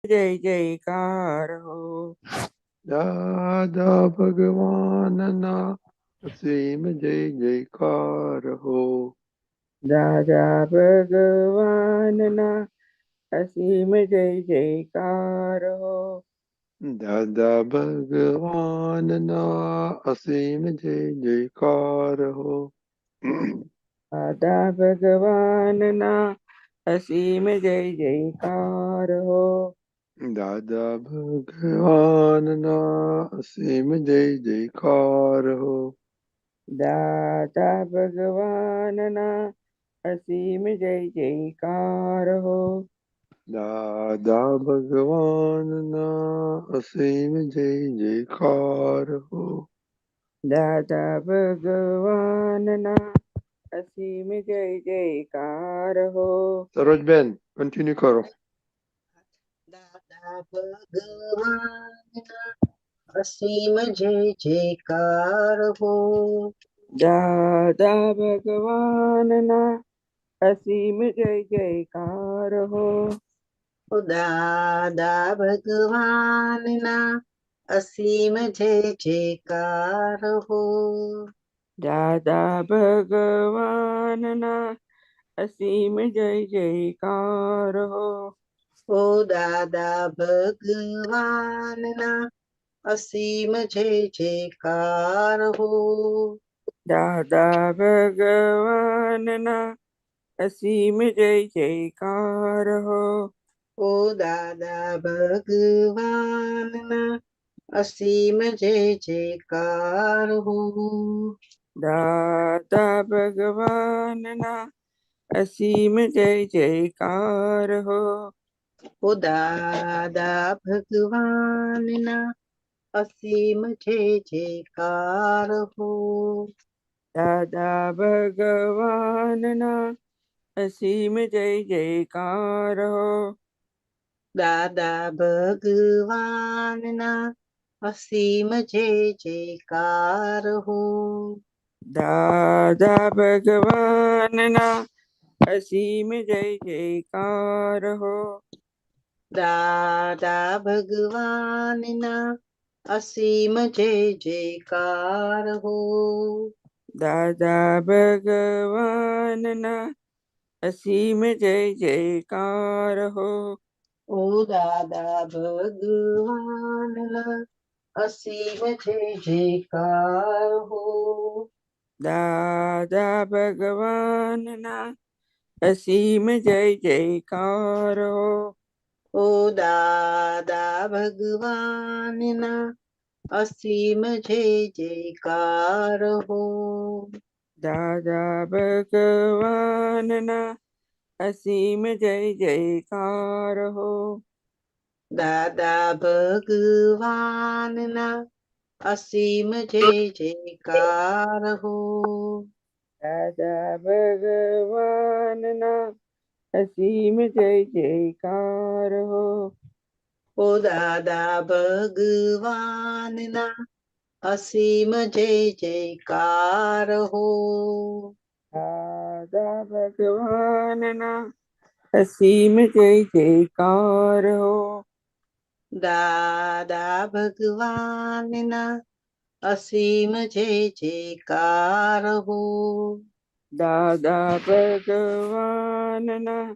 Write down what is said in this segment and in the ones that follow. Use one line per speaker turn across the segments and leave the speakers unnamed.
જય જયકાર હો.
દાદા ભગવાનના અસીમ જય જયકાર હો.
દાદા ભગવાનના અસીમ જય જયકાર હો.
દાદા ભગવાનના અસીમ જય જયકાર હો.
દાદા ભગવાનના અસીમ જય જયકાર હો.
દાદા ભગવાનના અસીમ જય જયકાર હો.
દાદા ભગવાનના અસીમ જય જયકાર હો.
દાદા ભગવાનના અસીમ જય જયકાર હો.
દાદા ભગવાનના અસીમ જય જયકાર હો.
સરોજબેન કન્ટિન્યુ કરો.
દાદા ભગવાનના અસીમ જય જયકાર હો.
દાદા ભગવાનના અસીમ જય જયકાર હો.
દાદા ભગવાનના અસીમ જય જયકાર હો.
દાદા ભગવાનના અસીમ જય જયકાર હો.
ઓ દાદા ભગવાનના અસીમ જય જયકાર હો.
દાદા ભગવાનના અસીમ જય જયકાર હો.
ઓ દાદા ભગવાનના અસીમ જય જયકાર હો.
દાદા ભગવાનના અસીમ જય જયકાર હો.
ઓ દાદા ભગવાનના અસીમ જય જયકાર હો.
દાદા ભગવાનના અસીમ જય જયકાર હો.
દાદા ભગવાનના અસીમ જય જયકાર હો.
દાદા ભગવાનના અસીમ જય જયકાર હો.
દાદા ભગવાનના અસીમ જય જયકાર હો.
દાદા ભગવાનના અસીમ જય જયકાર હો.
ઓ દાદા ભગવાનના અસીમ જય જયકાર હો.
દાદા ભગવાનના અસીમ જય જયકાર હો.
ઓ દાદા ભગવાનના અસીમ જય જયકાર હો.
દાદા ભગવાનના અસીમ જય જયકાર હો.
દાદા ભગવાનના અસીમ જય જયકાર હો.
દાદા ભગવાનના અસીમ જય જયકાર હો.
ઓ દાદા ભગવાનના અસીમ જય જયકાર હો.
દાદા ભગવાનના અસીમ જય જયકાર હો.
દાદા ભગવાનના અસીમ જય જયકાર હો.
દાદા ભગવાનના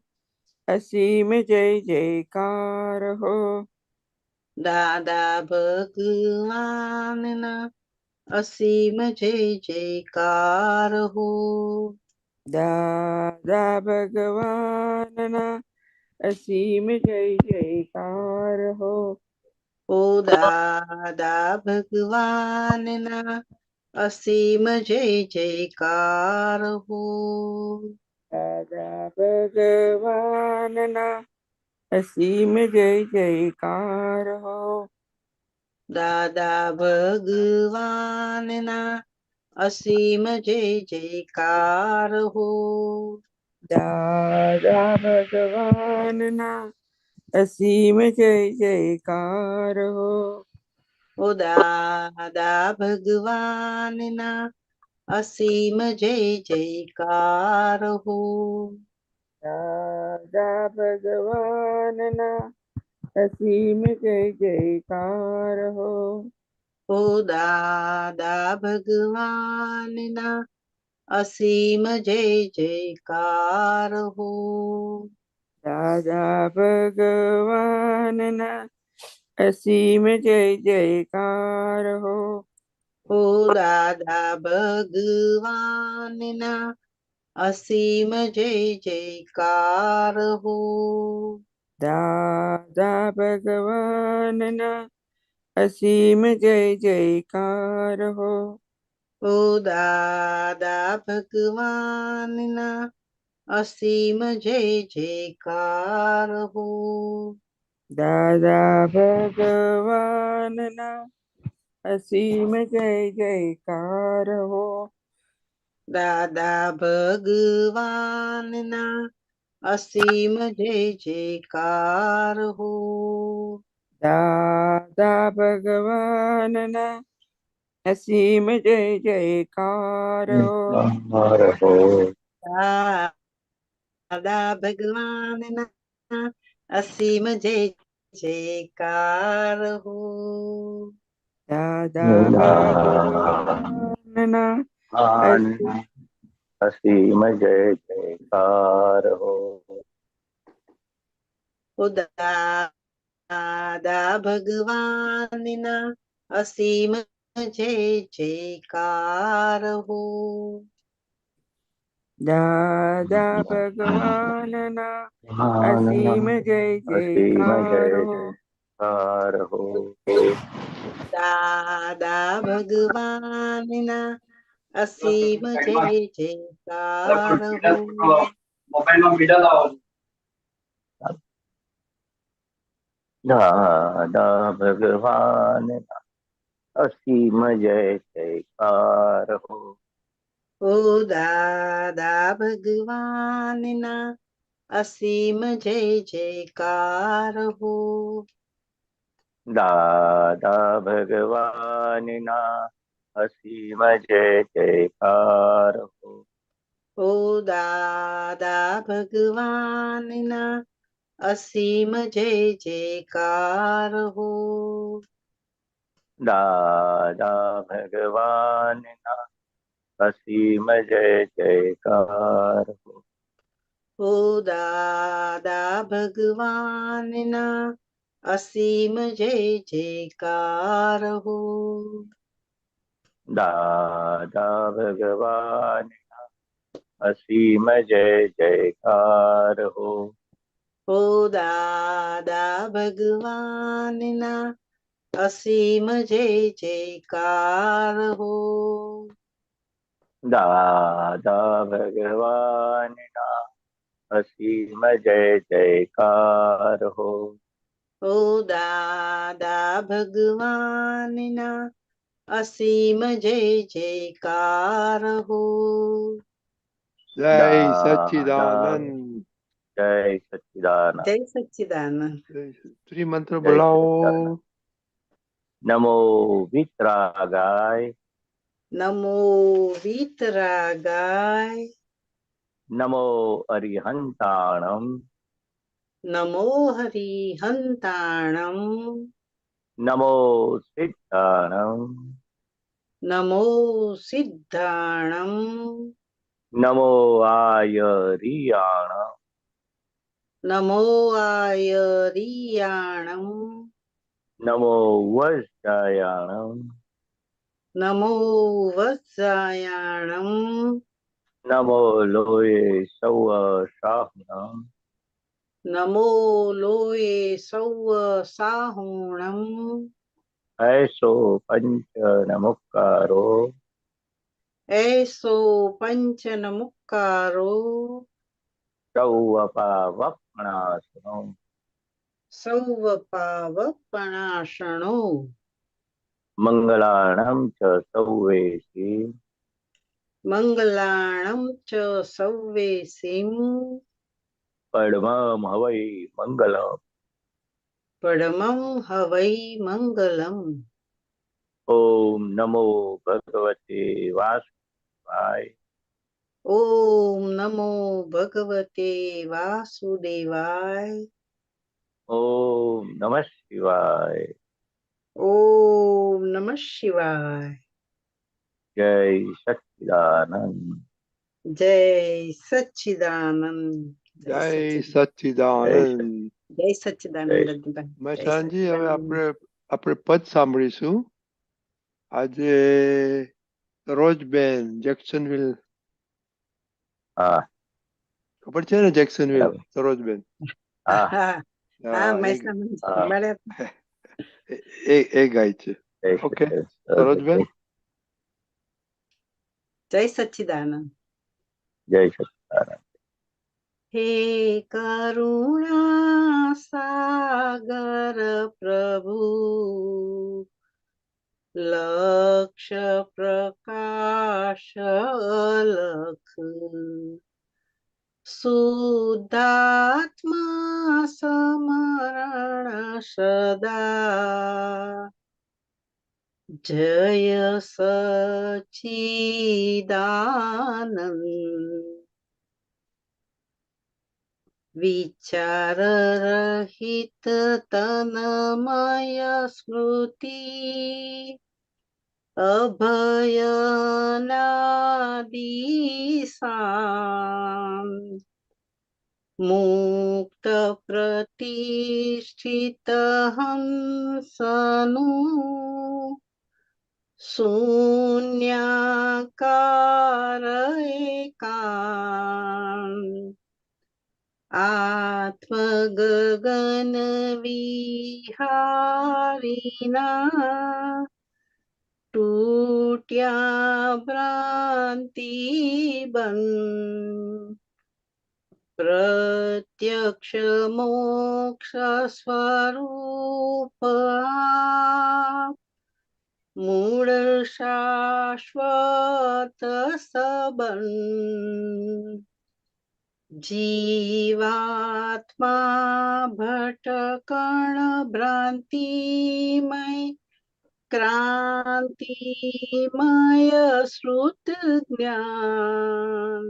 અસીમ જય જયકાર હો.
દાદા ભગવાનના અસીમ જય જયકાર હો.
દાદા ભગવાનના અસીમ જય જયકાર હો.
ઓ દાદા ભગવાનના અસીમ જય જયકાર હો.
દાદા ભગવાનના અસીમ જય જયકાર હો.
દાદા ભગવાનના અસીમ જય જયકાર હો.
દાદા ભગવાનના અસીમ જય જયકાર હો.
ઓ દાદા ભગવાનના અસીમ જય જયકાર હો.
દાદા ભગવાનના असीम जय जयकार हो।
ओ दादा भगवानना असीम जय जयकार हो।
दादा भगवानना असीम जय जयकार हो।
ओ दादा भगवानना असीम जय जयकार हो।
दादा भगवानना असीम जय जयकार हो।
ओ दादा भगवानना असीम जय जयकार हो।
दादा भगवानना असीम जय जयकार हो।
दादा भगवानना असीम जय जयकार हो।
दादा भगवानना असीम जय जयकार हो।
हो।
दादा भगवानना असीम जय जयकार हो।
दादा भगवानना असीम
असीम जय जयकार हो।
ओ दादा भगवानना असीम जय जयकार हो।
दादा भगवानना असीम जय
असीम
जयकार
जय
हो।
जयकार हो।
दादा भगवानना असीम जय जयकार हो।
दादा भगवान असीम जय जयकार हो।
ओ दादा भगवानना असीम जय जयकार हो।
दादा भगवान असीम जय जयकार हो।
ओ दादा भगवानना असीम जय जयकार हो।
दादा भगवान असीम जय जयकार हो।
ओ दादा भगवानना असीम जय जयकार हो।
दादा भगवान असीम जय जयकार हो।
ओ दादा भगवानना असीम जय जयकार हो।
दादा भगवान असीम जय जयकार हो।
ओ दादा भगवानना असीम जय जयकार हो।
जय
दादा
सच्चिदानंद।
जय सच्चिदानंद।
जय सच्चिदानंद।
श्री मंत्र
जय
बुलाओ।
सच्चिदानंद। नमो वितरागाय।
नमो वीतरागाय।
नमो अरिहंताणम।
नमो हरिहंताणम।
नमो सिद्धाणम।
नमो सिद्धाणम।
नमो आयरियाणम।
नमो आयरियाणम।
नमो वज्रायाणम।
नमो वत्सायाणम।
नमो लोये सौव शाहनम।
नमो लोये सौव साहुणम।
ऐसो पंच नमुक्कारो।
ऐसो पंच नमुक्कारो।
सौव पावपणासनो।
सौव पावपणाशणो।
मंगलाणं च सौवेशि।
मंगलाणं च सौवेसिं।
पद्मं हवै मंगलम्।
परमं हवै मंगलम्।
ओम नमो भगवते वासुदेवाय।
ओम नमो भगवते वासुदेवाय।
ઓમ નમઃ શિવાય.
ઓમ નમઃ શિવાય.
જય સચ્ચિદાનંદ.
જય સચ્ચિદાનંદ.
જય
જય
સચ્ચિદાનંદ.
જય સચ્ચિદાનંદ
જય
રજનીભાઈ. જય
મહેસાનજી, હવે
સચ્ચિદાનંદ.
આપણે પદ સાંભળીશું. આજે સરોજબેન જેક્સનવિલ,
હા
ખબર છે ને જેક્સનવિલ
બરાબર.
સરોજબેન?
હા
હા હા
હા,
મહેસાણા
હા.
સાંભળ્યા.
એ ગાય છે.
જય
ઓકે,
સચ્ચિદાનંદ.
સરોજબેન.
જય સચ્ચિદાનંદ.
જય સચ્ચિદાનંદ.
હે કરુણા સાગર પ્રભુ, લક્ષ પ્રકાશ અલખ, શુદ્ધાત્મા સમરણ સદા, જય સચ્ચિદાનંદ. વિચાર રહિત તન્મય સ્મૃતિ, અભયનાદિ શાંત, મુક્ત પ્રતિષ્ઠિત હંસનું, શૂન્યાકાર એકાંત, આત્મગગન વિહારીના, તૂટ્યા ભ્રાંતિ બંધ, પ્રત્યક્ષ મોક્ષ સ્વરૂપ આપ, મૂળ શાશ્વત સંબંધ, જીવાત્મા ભટકણ ભ્રાંતિમય, ક્રાંતિમય શ્રુત જ્ઞાન,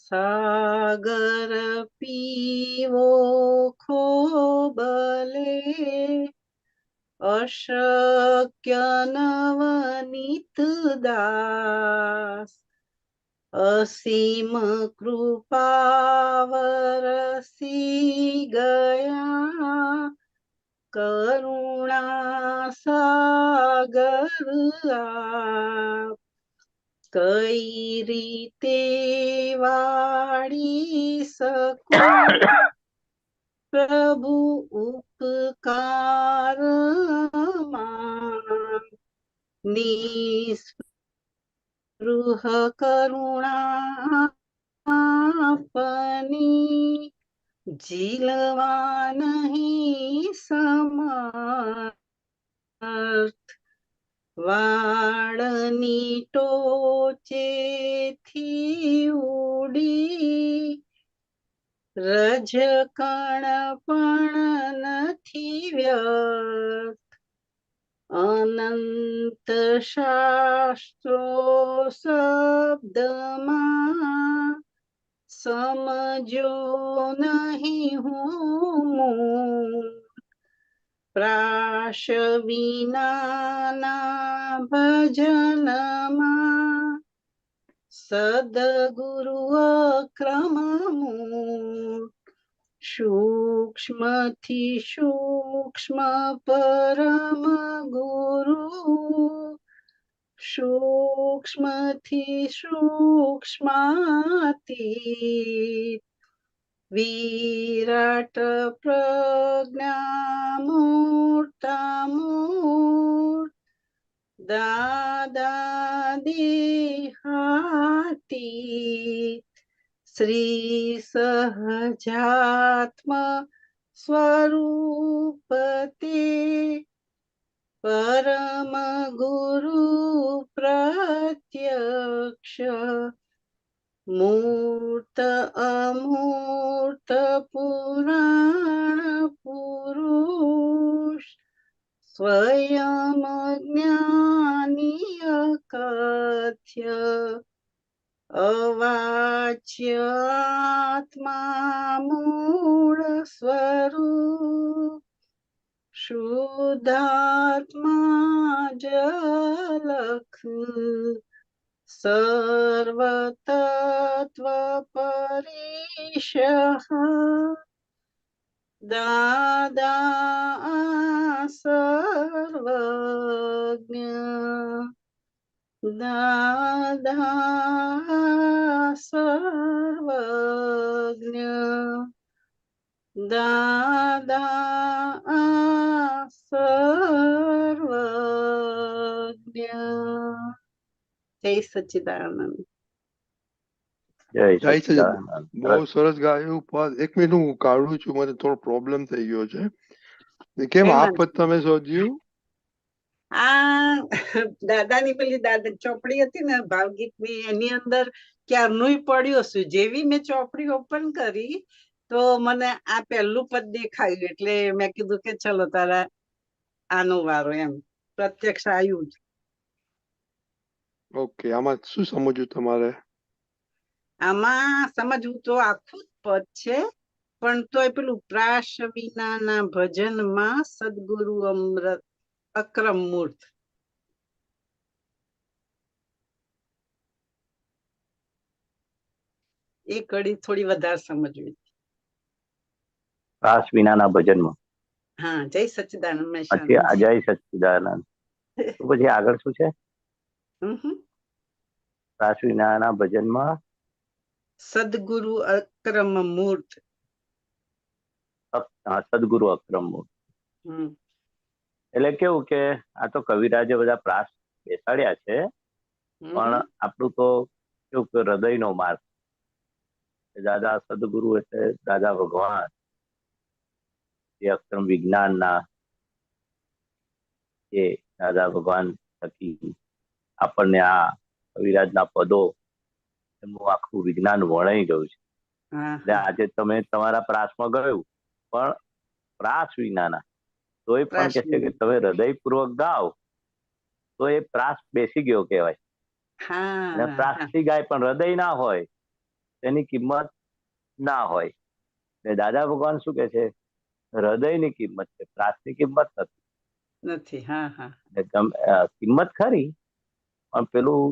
સાગર પીવો ખોબલે, અશક્ય નવનીત દાસ, અસીમ કૃપા વરસી ગયા, કરુણા સાગર આપ, કઈ રીતે વાળી શકું પ્રભુ ઉપકાર નિસ્પૃહ કરુણા આપની, ઝીલવા નહીં સમર્થ, વાળની ટોચેથી ઉડી, રજકણ પણ નથી વ્યર્થ, અનંત શાસ્ત્રો શબ્દમાં, સમજો નહીં હું, પ્રાશ વિનાના ભજનમાં, સદગુરુ અક્રમમૂળ, સૂક્ષ્મથી સૂક્ષ્મ પરમ ગુરુ, સૂક્ષ્મથી સૂક્ષ્માતીત, વિરાટ પ્રજ્ઞામૂર્તામૂર્ત, દાદા દેહાતીત, શ્રી સહજાત્મ સ્વરૂપ તે, પરમ ગુરુ પ્રત્યક્ષ, મૂર્ત અમૂર્ત પુરાણ પુરુષ, સ્વયં જ્ઞાની અકથ્ય, અવાચ્યાત્મા મૂળ સ્વરૂપ શુદ્ધાત્મા જલખ સર્વતત્વ પરિષઃ દાદા સર્વજ્ઞ દાદા સર્વજ્ઞ દાદા સર્વજ્ઞ. જય સચ્ચિદાનંદ.
જય
જય
સચ્ચિદાનંદ.
બહુ સરસ ગાયું પદ. એક મિનિટ હું કાઢું છું, મને થોડો પ્રોબ્લેમ થઈ ગયો છે. કેમ આ
હેમાંશ.
પદ તમે શોધ્યું?
આ દાદાની પેલી દાદા ચોપડી હતી ને ભાવગીતની, એની અંદર ક્યારનું પડ્યું છું. જેવી મેં ચોપડી ઓપન કરી તો મને આ પહેલું પદ દેખાયું, એટલે મેં કીધું કે ચલો તારા આનો વારો, એમ પ્રત્યક્ષ આવ્યું જ.
ઓકે, આમાં શું સમજવું તમારે?
આમાં સમજવું તો આખું જ પદ છે, પણ તોય પેલું પ્રાશ વિનાના ભજનમાં સદગુરુ અમૃત અક્રમ મૂર્ત, એ કડી થોડી વધારે સમજવી.
ત્રાસ વિનાના ભજનમાં.
હા, જય સચ્ચિદાનંદ. મેં
પછી અજય સચ્ચિદાનંદ. તો પછી આગળ શું છે? ત્રાસ વિનાના ભજનમાં
સદગુરુ અક્રમ મૂર્ત.
સદગુરુ અક્રમ મૂર્ત. એટલે કેવું કે આ તો કવિરાજે બધા પ્રાસ બેસાડ્યા છે, પણ આપણું તો કેવું કે હૃદયનો માર્ગ. દાદા સદગુરુ એટલે દાદા ભગવાન, એ અક્રમ વિજ્ઞાનના, એ દાદા ભગવાન થકી આપણને આ કવિરાજના પદો, એમનું આખું વિજ્ઞાન વણાઈ ગયું છે. એટલે આજે તમે તમારા પ્રાસમાં ગયું, પણ પ્રાસ વિનાના, તો એ પણ કે છે કે તમે હૃદયપૂર્વક ગાઓ તો એ પ્રાસ બેસી ગયો કહેવાય. અને પ્રાસથી ગાય પણ હૃદય ના હોય તેની કિંમત ના હોય. ને દાદા ભગવાન શું કે છે? હૃદયની કિંમત છે, પ્રાસની કિંમત નથી. કિંમત ખરી, પણ પેલું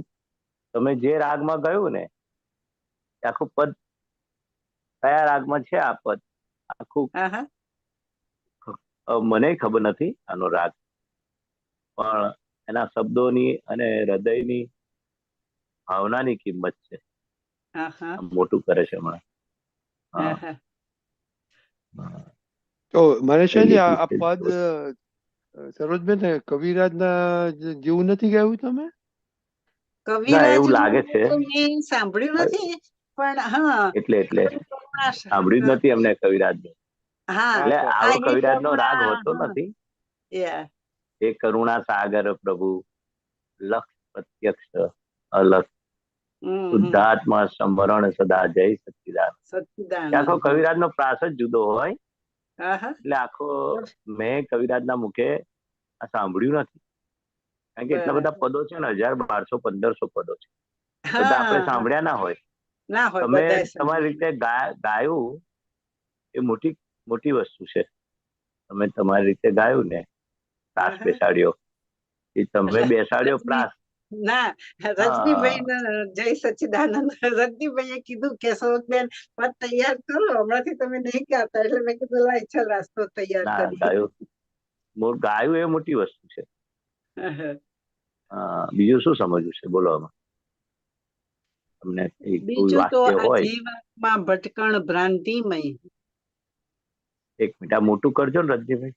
તમે જે રાગમાં ગયું ને, આખું પદ કયા રાગમાં છે આ પદ આખું મને ખબર નથી આનો રાગ, પણ એના શબ્દોની અને હૃદયની ભાવનાની કિંમત છે. મોટું કરે છે હમણાં.
તો મને છે ને આ પદ સરોજબેન કવિરાજના જેવું નથી ગાયું તમે?
કવિરાજ
એવું લાગે છે,
મેં સાંભળ્યું નથી, પણ હા
એટલે સાંભળ્યું જ નથી એમને કવિરાજ. એટલે આવો કવિરાજ નો રાગ હોતો નથી. એ કરુણા સાગર પ્રભુ લક્ષ પ્રત્યક્ષ અલક્ષ શુદ્ધાત્મા સ્મરણ સદા જય સચ્ચિદાનંદ. આખો કવિરાજ નો પ્રાસ જ જુદો હોય. એટલે આખો મેં કવિરાજ ના મુખે સાંભળ્યું નથી, કારણ કે એટલા બધા પદો છે ને, 1000, 1200, 1500 પદો છે. બધા આપણે સાંભળ્યા ના હોય. તમે તમારી રીતે ગાયું એ મોટી વસ્તુ છે. તમે તમારી રીતે ગાયું ને, પ્રાસ બેસાડ્યો, એ તમે બેસાડ્યો પ્રાસ.
ના, રજનીભાઈ જય સચ્ચિદાનંદ, રજનીભાઈએ કીધું કે સરોજબેન પદ તૈયાર કરો, હમણાંથી તમે નહીં ગાતા, એટલે મેં કીધું લાય ચાલ રાસ્તો તૈયાર કરી.
ગાયું એ મોટી વસ્તુ છે. બીજું શું સમજવું છે બોલો? તમને
બીજું તો આ જીવાત્મા ભટકણ ભ્રાંતિમય.
એક મિનિટ મોટું કરજો ને રજનીભાઈ.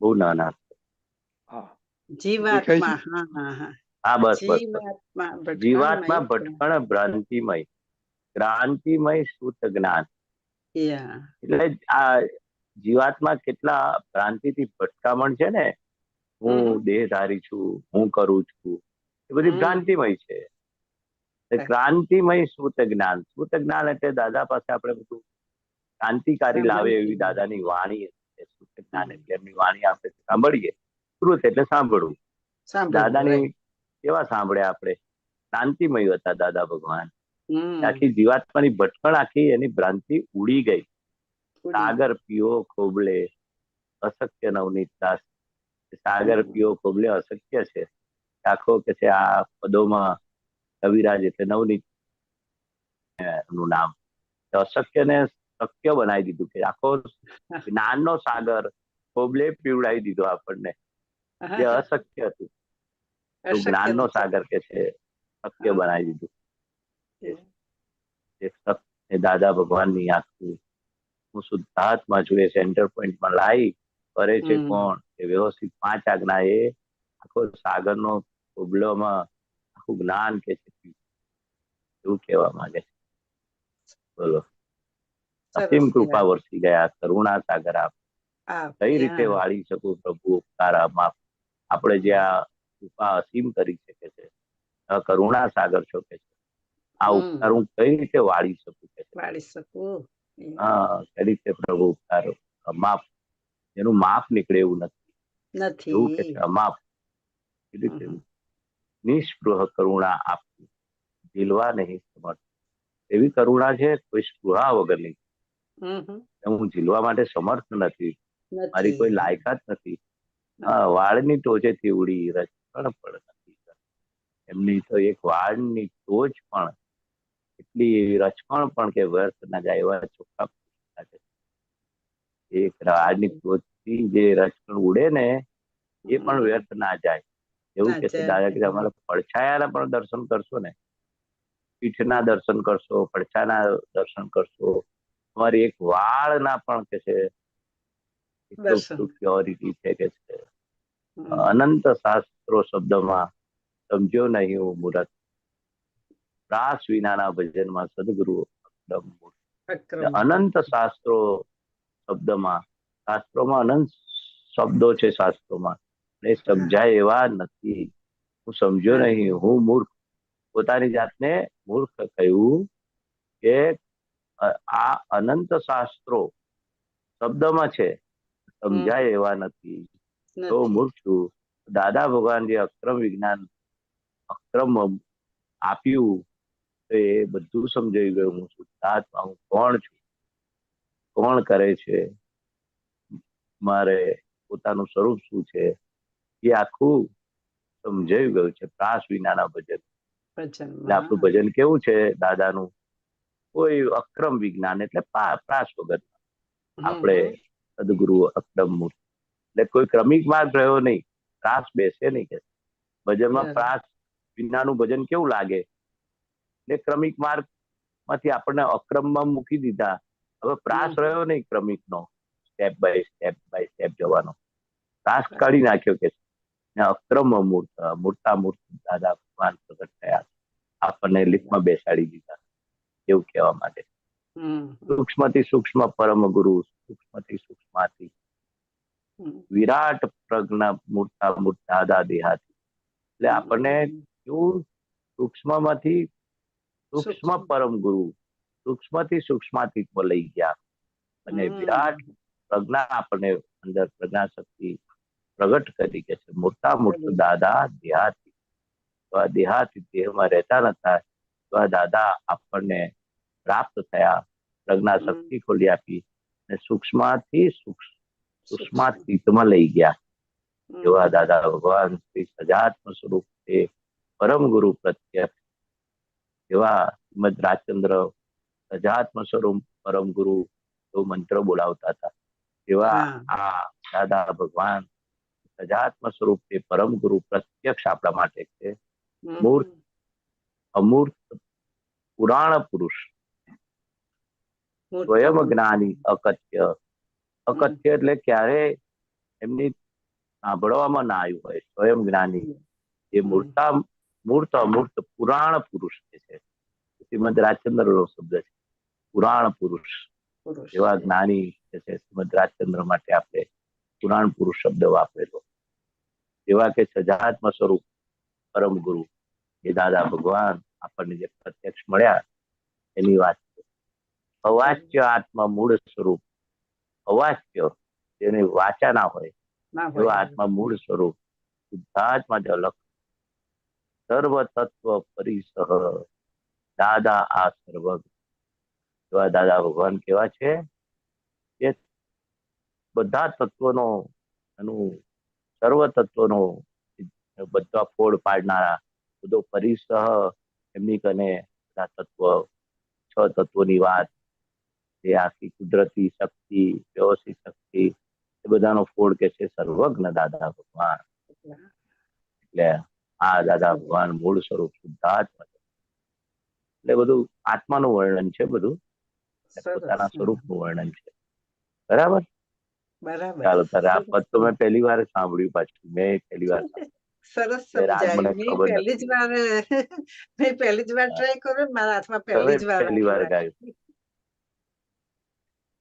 બહુ નાના.
જીવાત્મા,
હા બસ બસ. જીવાત્મા ભટકણ ભ્રાંતિમય, ક્રાંતિમય શુદ્ધ જ્ઞાન. એટલે આ જીવાત્મા કેટલા ભ્રાંતિથી ભટકામણ છે ને, હું દેહધારી છું, હું કરું છું, એ બધી ભ્રાંતિમય છે. ક્રાંતિમય શુદ્ધ જ્ઞાન. શુદ્ધ જ્ઞાન એટલે દાદા પાસે આપણે બધું ક્રાંતિકારી લાવે એવી દાદાની વાણી. શુદ્ધ જ્ઞાન એટલે એમની વાણી આપણે સાંભળીએ. શ્રુત એટલે સાંભળવું. દાદાની કેવા સાંભળ્યા આપણે, શાંતિમય હતા દાદા ભગવાન.
હમ
આખી જીવાત્માની ભટકણ, આખી એની ભ્રાંતિ ઉડી ગઈ.
ઉડી.
સાગર પીઓ ખોબલે અશક્ય નવનીત દાસ. સાગર પીઓ ખોબલે અશક્ય છે, આખો કે છે આ પદોમાં કવિરાજ એટલે નવનીત નું નામ અશક્ય ને શક્ય બનાવી દીધું, કે આખો જ્ઞાનનો સાગર ખોબલે પીવડાવી દીધો આપણને. જે અશક્ય હતું જ્ઞાનનો સાગર કે છે શક્ય બનાવી દીધું. દાદા ભગવાનની આખું હું શુદ્ધાત્મા છું એ સેન્ટર પોઈન્ટમાં લાવી કરે છે કોણ? એ વ્યવસ્થિત 5 આજ્ઞા એ આખો સાગરનો ખોબલોમાં આખું જ્ઞાન કે છે એવું કહેવા માંગે છે. બોલો, અસીમ કૃપા વરસી ગયા, કરુણા સાગર આપ કઈ રીતે વાળી શકું પ્રભુ ઉપકાર આપ. આપણે જે આ કૃપા અસીમ કરી શકે છે, કરુણા સાગર છો કે છે, આ ઉપકાર હું કઈ રીતે વાળી શકું કે હા, કઈ રીતે પ્રભુ ઉપકાર માપ, એનું માપ નીકળે એવું નથી, એવું કે છે અમાપ. નિસ્પૃહ કરુણા આપતી, ઝીલવા નહીં સમર્થ. એવી કરુણા છે કોઈ સ્પૃહા વગરની. હું ઝીલવા માટે સમર્થ નથી, મારી કોઈ લાયકાત નથી. વાળની ટોચેથી ઉડી રચકણ પણ નથી. એમની તો એક વાળની ટોચ પણ એટલી રચકણ પણ કે વ્યર્થ ના જાય એવા ચોખ્ખા છે. એક વાળની ટોચથી જે રચકણ ઉડે ને એ પણ વ્યર્થ ના જાય. એવું કે છે દાદા કે અમારા પડછાયાના પણ દર્શન કરશો ને, પીઠના દર્શન કરશો, પડછાના દર્શન કરશો, તમારી એક વાળના પણ કે છે પ્યોરિટી છે કે છે. અનંત શાસ્ત્રો શબ્દમાં સમજ્યો નહીં હું મૂરત, ત્રાસ વિનાના ભજનમાં સદગુરુ અનંત શાસ્ત્રો શબ્દમાં, શાસ્ત્રોમાં અનંત શબ્દો છે શાસ્ત્રોમાં, એ સમજાય એવા નથી. હું સમજ્યો નહીં, હું મૂર્ખ. પોતાની જાતને મૂર્ખ કહ્યું કે આ અનંત શાસ્ત્રો શબ્દમાં છે, સમજાય એવા નથી, તો મૂર્ખ છું. દાદા ભગવાન જે અક્રમ વિજ્ઞાન અક્રમ આપ્યું તો એ બધું સમજાઈ ગયું. હું શુદ્ધાત્મા, હું કોણ છું, કોણ કરે છે, મારે પોતાનું સ્વરૂપ શું છે, એ આખું સમજાઈ ગયું છે. ત્રાસ વિનાના ભજન. એટલે આપણું ભજન કેવું છે દાદાનું? કોઈ અક્રમ વિજ્ઞાન એટલે ત્રાસ વગર. આપણે સદગુરુ અક્રમ મૂર્તિ એટલે કોઈ ક્રમિક માર્ગ રહ્યો નહીં, ત્રાસ બેસે નહીં. કે ભજનમાં ત્રાસ વિનાનું ભજન કેવું લાગે? એટલે ક્રમિક માર્ગ માંથી આપણને અક્રમમાં મૂકી દીધા. હવે ત્રાસ રહ્યો નહીં ક્રમિક નો, સ્ટેપ બાય સ્ટેપ જવાનો ત્રાસ કાઢી નાખ્યો કે અક્રમ મૂર્તા મૂર્ત દાદા ભગવાન પ્રગટ થયા, આપણને લિફ્ટમાં બેસાડી દીધા. એવું કહેવા માટે સૂક્ષ્મથી સૂક્ષ્મ પરમ ગુરુ, સૂક્ષ્મથી સૂક્ષ્માથી વિરાટ પ્રજ્ઞા મૂર્તા મૂર્ત દાદા દેહાથી. એટલે આપણને કેવું સૂક્ષ્મમાંથી સૂક્ષ્મ પરમ ગુરુ, સૂક્ષ્મથી સૂક્ષ્માતીતમાં લઈ ગયા અને વિરાટ પ્રજ્ઞા આપણને અંદર પ્રજ્ઞા શક્તિ પ્રગટ કરી કે છે. મોટા મોટા દાદા દેહાતી, તો આ દેહાતી દેહમાં રહેતા નતા, તો આ દાદા આપણને પ્રાપ્ત થયા, પ્રજ્ઞા શક્તિ ખોલી આપી અને સૂક્ષ્મથી સૂક્ષ્માતીતમાં લઈ ગયા. એવા દાદા ભગવાન શ્રી સજાત્મ સ્વરૂપ છે, પરમ ગુરુ પ્રત્યક્ષ. એવા શ્રીમદ રાજચંદ્ર સજાત્મ સ્વરૂપ પરમ ગુરુ એવો મંત્ર બોલાવતા હતા. એવા આ દાદા ભગવાન સજાત્મ સ્વરૂપ એ પરમ ગુરુ પ્રત્યક્ષ આપણા માટે છે. મૂર્ત અમૂર્ત પુરાણ પુરુષ, સ્વયં જ્ઞાની, અકથ્ય. અકથ્ય એટલે ક્યારે એમની સાંભળવામાં ના આવ્યું હોય. સ્વયં જ્ઞાની એ મૂર્ત અમૂર્ત પુરાણ પુરુષ છે. શ્રીમદ રાજચંદ્ર નો શબ્દ છે પુરાણ પુરુષ. એવા જ્ઞાની છે શ્રીમદ રાજચંદ્ર માટે આપણે પુરાણ પુરુષ શબ્દ વાપરેલો. એવા કે સજાત્મ સ્વરૂપ પરમ ગુરુ એ દાદા ભગવાન આપણને જે પ્રત્યક્ષ મળ્યા એની વાત છે. અવાચ્ય આત્મા મૂળ સ્વરૂપ, અવાચ્ય જેની વાચા ના હોય એવા આત્મા મૂળ સ્વરૂપ શુદ્ધાત્મા જ અલગ સર્વ તત્વ પરિસહ દાદા આ સર્વજ્ઞ. એવા દાદા ભગવાન કેવા છે કે બધા તત્વનો એનું સર્વ તત્વનો બધા ફોડ પાડનારા, બધો પરિસહ એમની કને બધા તત્વ, છ તત્વોની વાત, જે આખી કુદરતી શક્તિ, વ્યવસ્થિત શક્તિ, એ બધાનો ફોડ કે છે સર્વજ્ઞ દાદા ભગવાન. એટલે આ દાદા ભગવાન મૂળ સ્વરૂપ શુદ્ધાત્મા છે. એટલે બધું આત્માનું વર્ણન છે, બધું પોતાના સ્વરૂપનું વર્ણન છે. બરાબર.
બરાબર.
ચાલો તારે આ પદ તો મેં પહેલી વાર સાંભળ્યું, પાછું મેં પહેલી વાર
સરસ
સાંભળ્યું. મને
સમજાયું.
ખબર
મેં પહેલી જ વાર
નથી.
ટ્રાય કર્યો, મારા હાથમાં
તમે
પહેલી જ વાર
પહેલી વાર ગાયું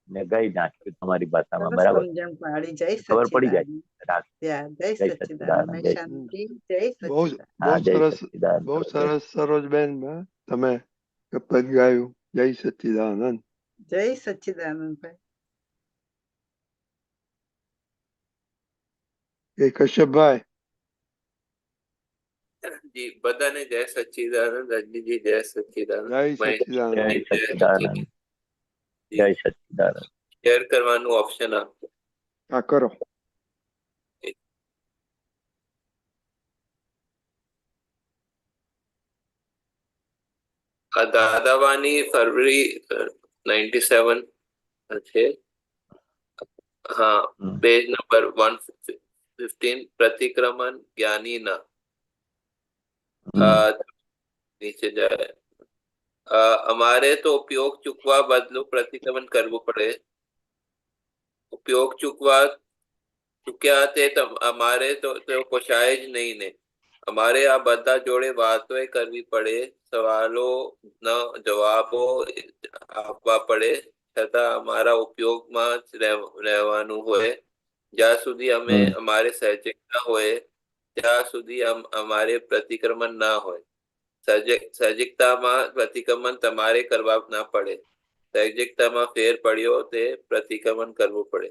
ને ગઈ નાખ્યું તમારી ભાષામાં.
સરસ
બરાબર,
સમજણ પાડી. જય
ખબર પડી
સચ્ચિદાનંદ.
જાય.
જય
જય
સચ્ચિદાનંદ.
સચ્ચિદાનંદ, જય
શાંતિ. જય
બહુ
સચ્ચિદાનંદ.
બહુ
જય
સરસ,
સચ્ચિદાનંદ.
બહુ સરસ સરોજબેન, તમે પદ ગાયું. જય સચ્ચિદાનંદ.
જય સચ્ચિદાનંદ ભાઈ.
એ કશ્યપભાઈ.
જી બધાને જય સચ્ચિદાનંદ. રજનીજી જય સચ્ચિદાનંદ.
જય સચ્ચિદાનંદ.
જય સચ્ચિદાનંદ. જય સચ્ચિદાનંદ.
શેર કરવાનું ઓપ્શન આપો.
હા, કરો.
આ દાદાવાની ફરવરી 97 છે. હા, પેજ નંબર 115, પ્રતિક્રમણ જ્ઞાનીના. નીચે જાય. અમારે તો ઉપયોગ ચૂકવા બદલું પ્રતિક્રમણ કરવું પડે. ઉપયોગ ચૂક્યા તે અમારે તો પોસાય જ નહીં ને. અમારે આ બધા જોડે વાતો કરવી પડે, સવાલો જવાબો આપવા પડે, છતાં અમારા ઉપયોગમાં જ રહેવાનું હોય. જ્યાં સુધી અમારે સર્જકતા હોય ત્યાં સુધી અમારે પ્રતિક્રમણ ના હોય. સર્જકતામાં પ્રતિક્રમણ તમારે કરવા ના પડે. સર્જકતામાં ફેર પડ્યો તે प्रतिक्रमण करना पड़े.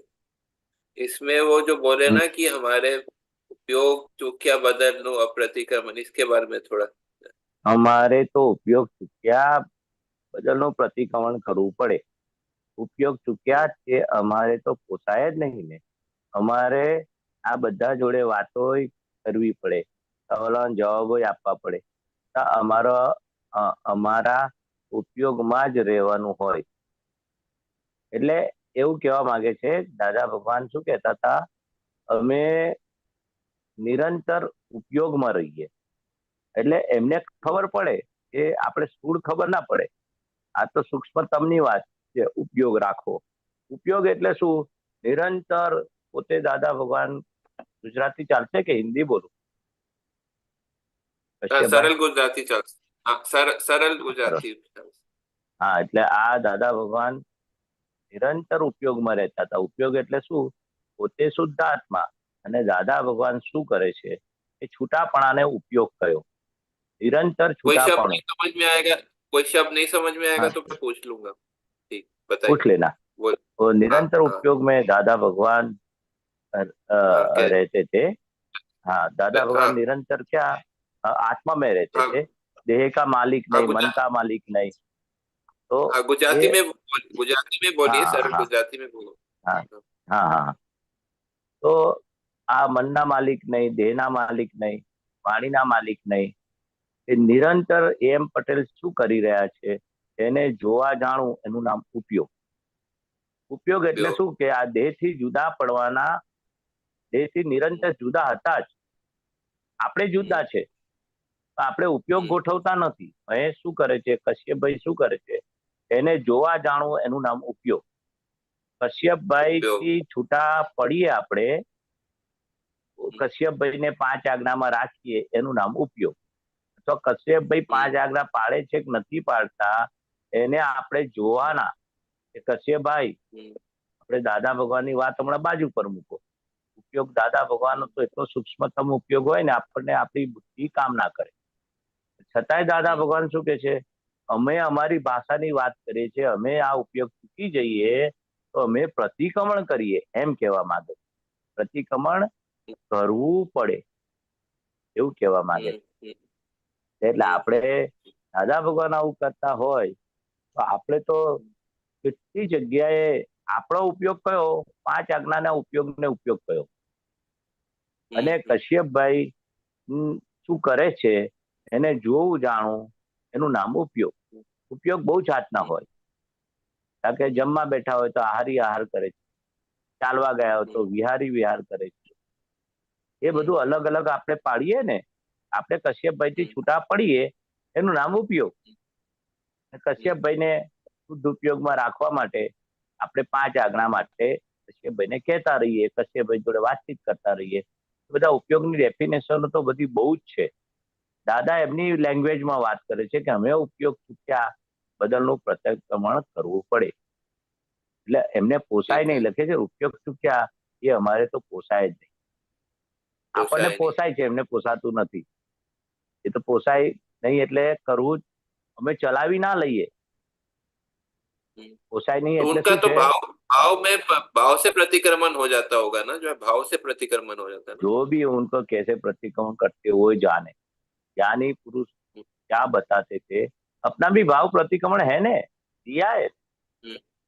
इसमें वो जो बोले ना कि हमारे उपयोग चूक्या बदल नो अप्रतिक्रमण, इसके बारे में थोड़ा.
हमारे तो उपयोग चूक्या बदल नो प्रतिक्रमण करવું પડે. ઉપયોગ ચૂક્યા તે અમારે તો પોસાય જ નહીં ને. અમારે આ બધા જોડે વાતો કરવી પડે, સવાલોના જવાબો આપવા પડે. અમારા ઉપયોગમાં જ રહેવાનું હોય. એટલે એવું કહેવા માંગે છે દાદા ભગવાન. શું કહેતા હતા? અમે નિરંતર ઉપયોગમાં રહીએ. એટલે એમને ખબર પડે કે આપણે સ્થૂળ ખબર ના પડે. આ તો સૂક્ષ્મતમની વાત છે. ઉપયોગ રાખવો. ઉપયોગ એટલે શું? નિરંતર પોતે દાદા ભગવાન. ગુજરાતી ચાલશે કે હિન્દી બોલું?
સરળ ગુજરાતી ચાલશે. સરળ ગુજરાતી.
હા, એટલે આ દાદા ભગવાન નિરંતર ઉપયોગમાં રહેતા હતા. ઉપયોગ એટલે શું? પોતે શુદ્ધ આત્મા, અને દાદા ભગવાન શું કરે છે એ છૂટાપણાને ઉપયોગ કર્યો. निरंतर छूटापन.
कोई शब्द नहीं समझ में आएगा तो मैं पूछ लूंगा. ठीक, बताइए.
पूछ लेना. वो निरंतर उपयोग में दादा भगवान रहते थे. हाँ, दादा भगवान निरंतर क्या आत्मा में रहते थे. देह का मालिक नहीं, मन का मालिक नहीं. तो
गुजराती में बोलिए. सरल गुजराती में बोलो.
हाँ हाँ हाँ. तो आ मन ना मालिक नहीं, देह ना मालिक नहीं, वाणी ना मालिक नहीं. નિરંતર એમ પટેલ શું કરી રહ્યા છે એને જોવા જાણવું એનું નામ ઉપયોગ. ઉપયોગ એટલે શું કે આ દેહથી જુદા પડવાના, દેહથી નિરંતર જુદા હતા જ. આપણે જુદા છે, આપણે ઉપયોગ ગોઠવતા નથી. એ શું કરે છે? કશ્યપભાઈ શું કરે છે? એને જોવા જાણવું એનું નામ ઉપયોગ. કશ્યપભાઈ થી છૂટા પડીએ આપણે, કશ્યપભાઈ ને 5 આજ્ઞામાં રાખીએ એનું નામ ઉપયોગ. તો કશ્યપભાઈ 5 આજ્ઞા પાડે છે કે નથી પાડતા એને આપણે જોવાના કે કશ્યપભાઈ આપણે દાદા ભગવાનની વાત હમણાં બાજુ પર મૂકો. ઉપયોગ દાદા ભગવાનનો તો એટલો સૂક્ષ્મતમ ઉપયોગ હોય ને, આપણને આપણી બુદ્ધિ કામ ના કરે. છતાંય દાદા ભગવાન શું કે છે? અમે અમારી ભાષાની વાત કરીએ છીએ, અમે આ ઉપયોગ ચૂકી જઈએ તો અમે પ્રતિક્રમણ કરીએ એમ કહેવા માંગે. પ્રતિક્રમણ કરવું પડે એવું કહેવા માંગે. એટલે આપણે દાદા ભગવાન આવું કરતા હોય તો આપણે તો કેટલી જગ્યાએ આપણો ઉપયોગ કયો, 5 આજ્ઞાના ઉપયોગને ઉપયોગ કયો. અને કશ્યપભાઈ શું કરે છે એને જોવું જાણવું, એનું નામ ઉપયોગ. ઉપયોગ બહુ જાતના હોય. કારણ કે જમવા બેઠા હોય તો આહારી આહાર કરે છે, ચાલવા ગયા હોય તો વિહારી વિહાર કરે છે. એ બધું અલગ અલગ આપણે પાડીએ ને, આપણે કશ્યપભાઈ થી છૂટા પડીએ એનું નામ ઉપયોગ. કશ્યપભાઈને શુદ્ધ ઉપયોગમાં રાખવા માટે આપણે 5 આજ્ઞા માટે કશ્યપભાઈને કહેતા રહીએ, કશ્યપભાઈ જોડે વાતચીત કરતા રહીએ. બધા ઉપયોગની ડેફિનેશન તો બધી બહુ જ છે. દાદા એમની લેંગ્વેજમાં વાત કરે છે કે અમે ઉપયોગ ચૂક્યા બદલનું પ્રત્યક્રમણ કરવું પડે. એટલે એમને પોસાય નહીં, લખે છે ઉપયોગ ચૂક્યા એ અમારે તો પોસાય જ નહીં. આપણને પોસાય છે, એમને પોસાતું નથી. એ તો પોસાય नहीं એટલે કરવું અમે ચલાવી ના લઈએ, પોસાય नहीं
तो
એટલે
उनका
શું
तो
છે,
भाव में भाव से प्रतिक्रमण हो जाता होगा ना, जो है भाव से प्रतिक्रमण हो जाता है ना?
जो भी उनको कैसे प्रतिक्रमण करते हुए जाने, ज्ञानी पुरुष क्या बताते थे, अपना भी भाव प्रतिक्रमण है ने, दिया है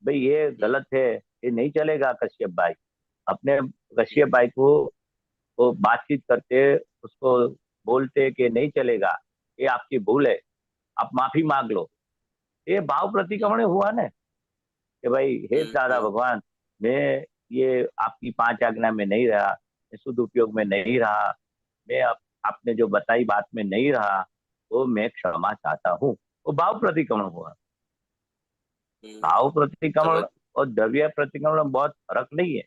भाई ये गलत है, ये नहीं चलेगा कश्यप भाई. अपने कश्यप भाई को वो बातचीत करते, उसको बोलते कि नहीं चलेगा, ये आपकी भूल है, आप माफी मांग लो. ये भाव प्रतिक्रमण हुआ ने कि भाई हे दादा भगवान, मैं ये आपकी 5 आज्ञा में नहीं रहा, मैं शुद्ध उपयोग में नहीं रहा, मैं आपने जो बताई बात में नहीं रहा, वो मैं क्षमा चाहता हूँ. वो भाव प्रतिक्रमण हुआ. भाव प्रतिक्रमण और द्रव्य प्रतिक्रमण में बहुत फर्क नहीं है.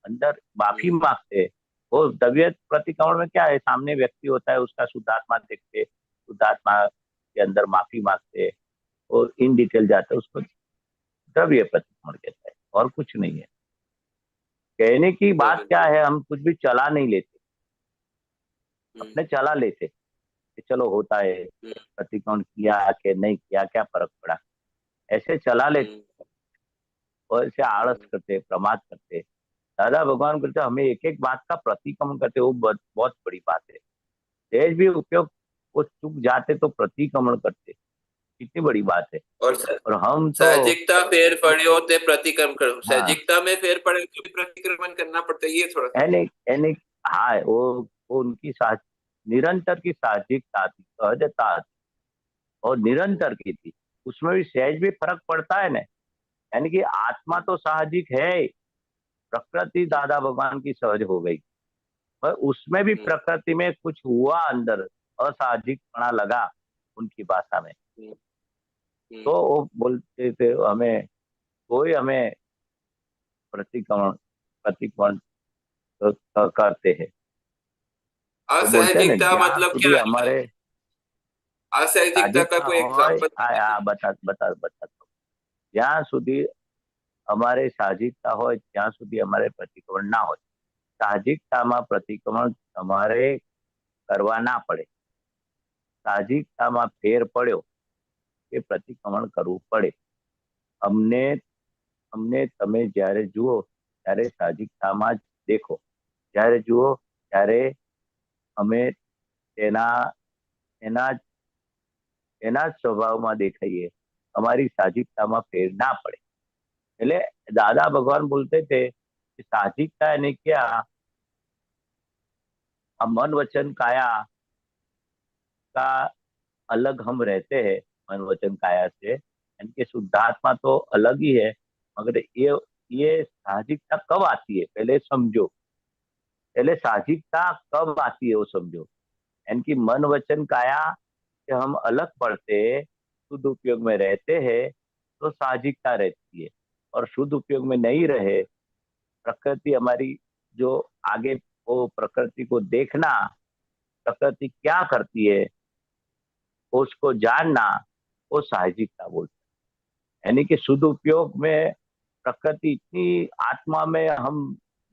अंदर माफी मांगते, वो द्रव्य प्रतिक्रमण में क्या है, सामने व्यक्ति होता है, उसका शुद्धात्मा देखते, शुद्धात्मा के अंदर माफी मांगते और इन डिटेल जाते, उसको द्रव्य प्रतिक्रमण कहता है, और कुछ नहीं है. कहने की बात क्या है, हम कुछ भी चला नहीं लेते, अपने चला लेते कि चलो होता है, प्रतिक्रमण किया कि नहीं किया क्या फर्क पड़ा, ऐसे चला लेते और ऐसे आलस करते, प्रमाद करते. दादा भगवान कहते हमें एक एक बात का प्रतिक्रमण करते, वो बहुत बड़ी बात है. सहज भी उपयोग वो चूक जाते तो प्रतिक्रमण करते, कितनी बड़ी बात है. और हम तो
सहजिकता फेर पड़े ते प्रतिक्रमण करो,
हाँ.
सहजिकता में फेर पड़े तो भी प्रतिक्रमण करना पड़ता है, ये थोड़ा
यानी हाँ, वो उनकी निरंतर की साहजिकता थी, सहजता थी और निरंतर की थी. उसमें भी सहज भी फर्क पड़ता है ना. यानी कि आत्मा तो साहजिक है, प्रकृति दादा भगवान की सहज हो गई, पर उसमें भी प्रकृति में कुछ हुआ, अंदर असाहजिकपना लगा उनकी भाषा में. तो वो बोलते थे हमें कोई हमें प्रतिक्रमण करते हैं. तो बोलते हैं
असहजिकता मतलब क्या है?
हमारे
असहजिकता का कोई एग्जांपल?
बताता જ્યાં સુધી અમારે સાહજિકતા હોય ત્યાં સુધી અમારે પ્રતિક્રમણ ના હોય. સાહજિકતામાં પ્રતિક્રમણ અમારે કરવા ના પડે. સાહજિકતામાં ફેર પડ્યો એ પ્રતિક્રમણ કરવું પડે. અમને તમે જ્યારે જુઓ ત્યારે સાહજિકતામાં જ દેખો, જ્યારે જુઓ ત્યારે અમે એના જ સ્વભાવમાં દેખાઈએ, हमारी साहजिकता में फेर ना पड़े. એટલે दादा भगवान बोलते थे कि साहजिकता यानी क्या, हम मन वचन काया का अलग हम रहते हैं, मन वचन काया से, यानी कि शुद्धात्मा तो अलग ही है, मगर ये साहजिकता कब आती है पहले समझो. पहले साहजिकता कब आती है वो समझो. यानी कि मन वचन काया कि हम अलग पड़ते, शुद्ध उपयोग में रहते हैं तो साहजिकता रहती है, और शुद्ध उपयोग में नहीं रहे, प्रकृति हमारी जो आगे वो प्रकृति को देखना, प्रकृति क्या करती है उसको जानना, वो साहजिकता बोलते हैं. यानी कि शुद्ध उपयोग में प्रकृति इतनी आत्मा में हम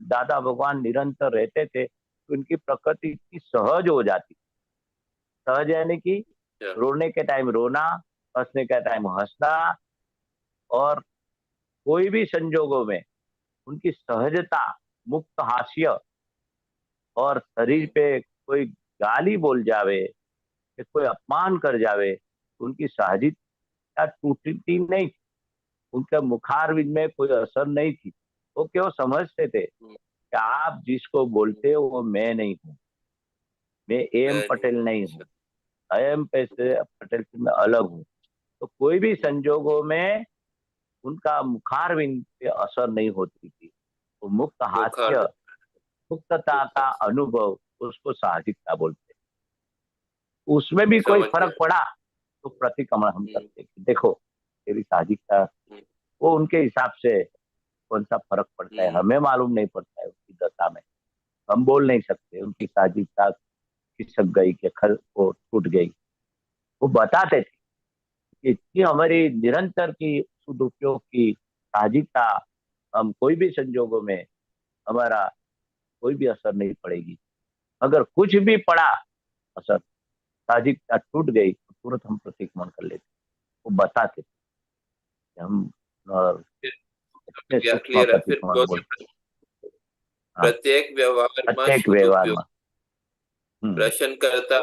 दादा भगवान निरंतर रहते थे तो उनकी प्रकृति इतनी सहज हो जाती. सहज यानी कि रोने के टाइम रोना, हंसने का टाइम हंसना, और कोई भी संजोगों में उनकी सहजता, मुक्त हास्य, और शरीर पे कोई गाली बोल जावे कि कोई अपमान कर जावे, उनकी साहजिकता टूटती नहीं, उनके मुखारविंद में कोई असर नहीं थी। वो क्यों समझते थे कि आप जिसको बोलते हो वो मैं नहीं हूँ, मैं एम पटेल नहीं हूँ, एम पटेल से मैं अलग हूँ। तो कोई भी संजोगों में उनका मुखारविंद पे असर नहीं होती थी। तो मुक्त हास्य, मुक्तता का अनुभव, उसको साहजिकता बोलते हैं। उसमें भी कोई
समझ
फर्क
गया।
पड़ा तो प्रतिक्रमण हम करते कि देखो तेरी साहजिकता, वो उनके हिसाब से कौन सा फर्क पड़ता है, हमें मालूम नहीं पड़ता है उसकी दशा में। हम बोल नहीं सकते उनकी साहजिकता खिसक गई कि खल वो टूट गई। वो बताते थे कि इतनी हमारी निरंतर की सदुपयोग की साहजिकता, हम कोई भी संजोगों में हमारा कोई भी असर नहीं पड़ेगी। अगर कुछ भी पड़ा असर, साहजिकता टूट गई तो तुरंत हम प्रतिक्रमण कर लेते। वो बताते थे कि हम इतने सूक्ष्म
क्लियर है। फिर
प्रतिक्रमण
बोलते
बोलते। हाँ,
प्रत्येक व्यवहार में
प्रत्येक
शुद्ध
व्यवहार
उपयोग।
में।
પ્રશ્ન કરતા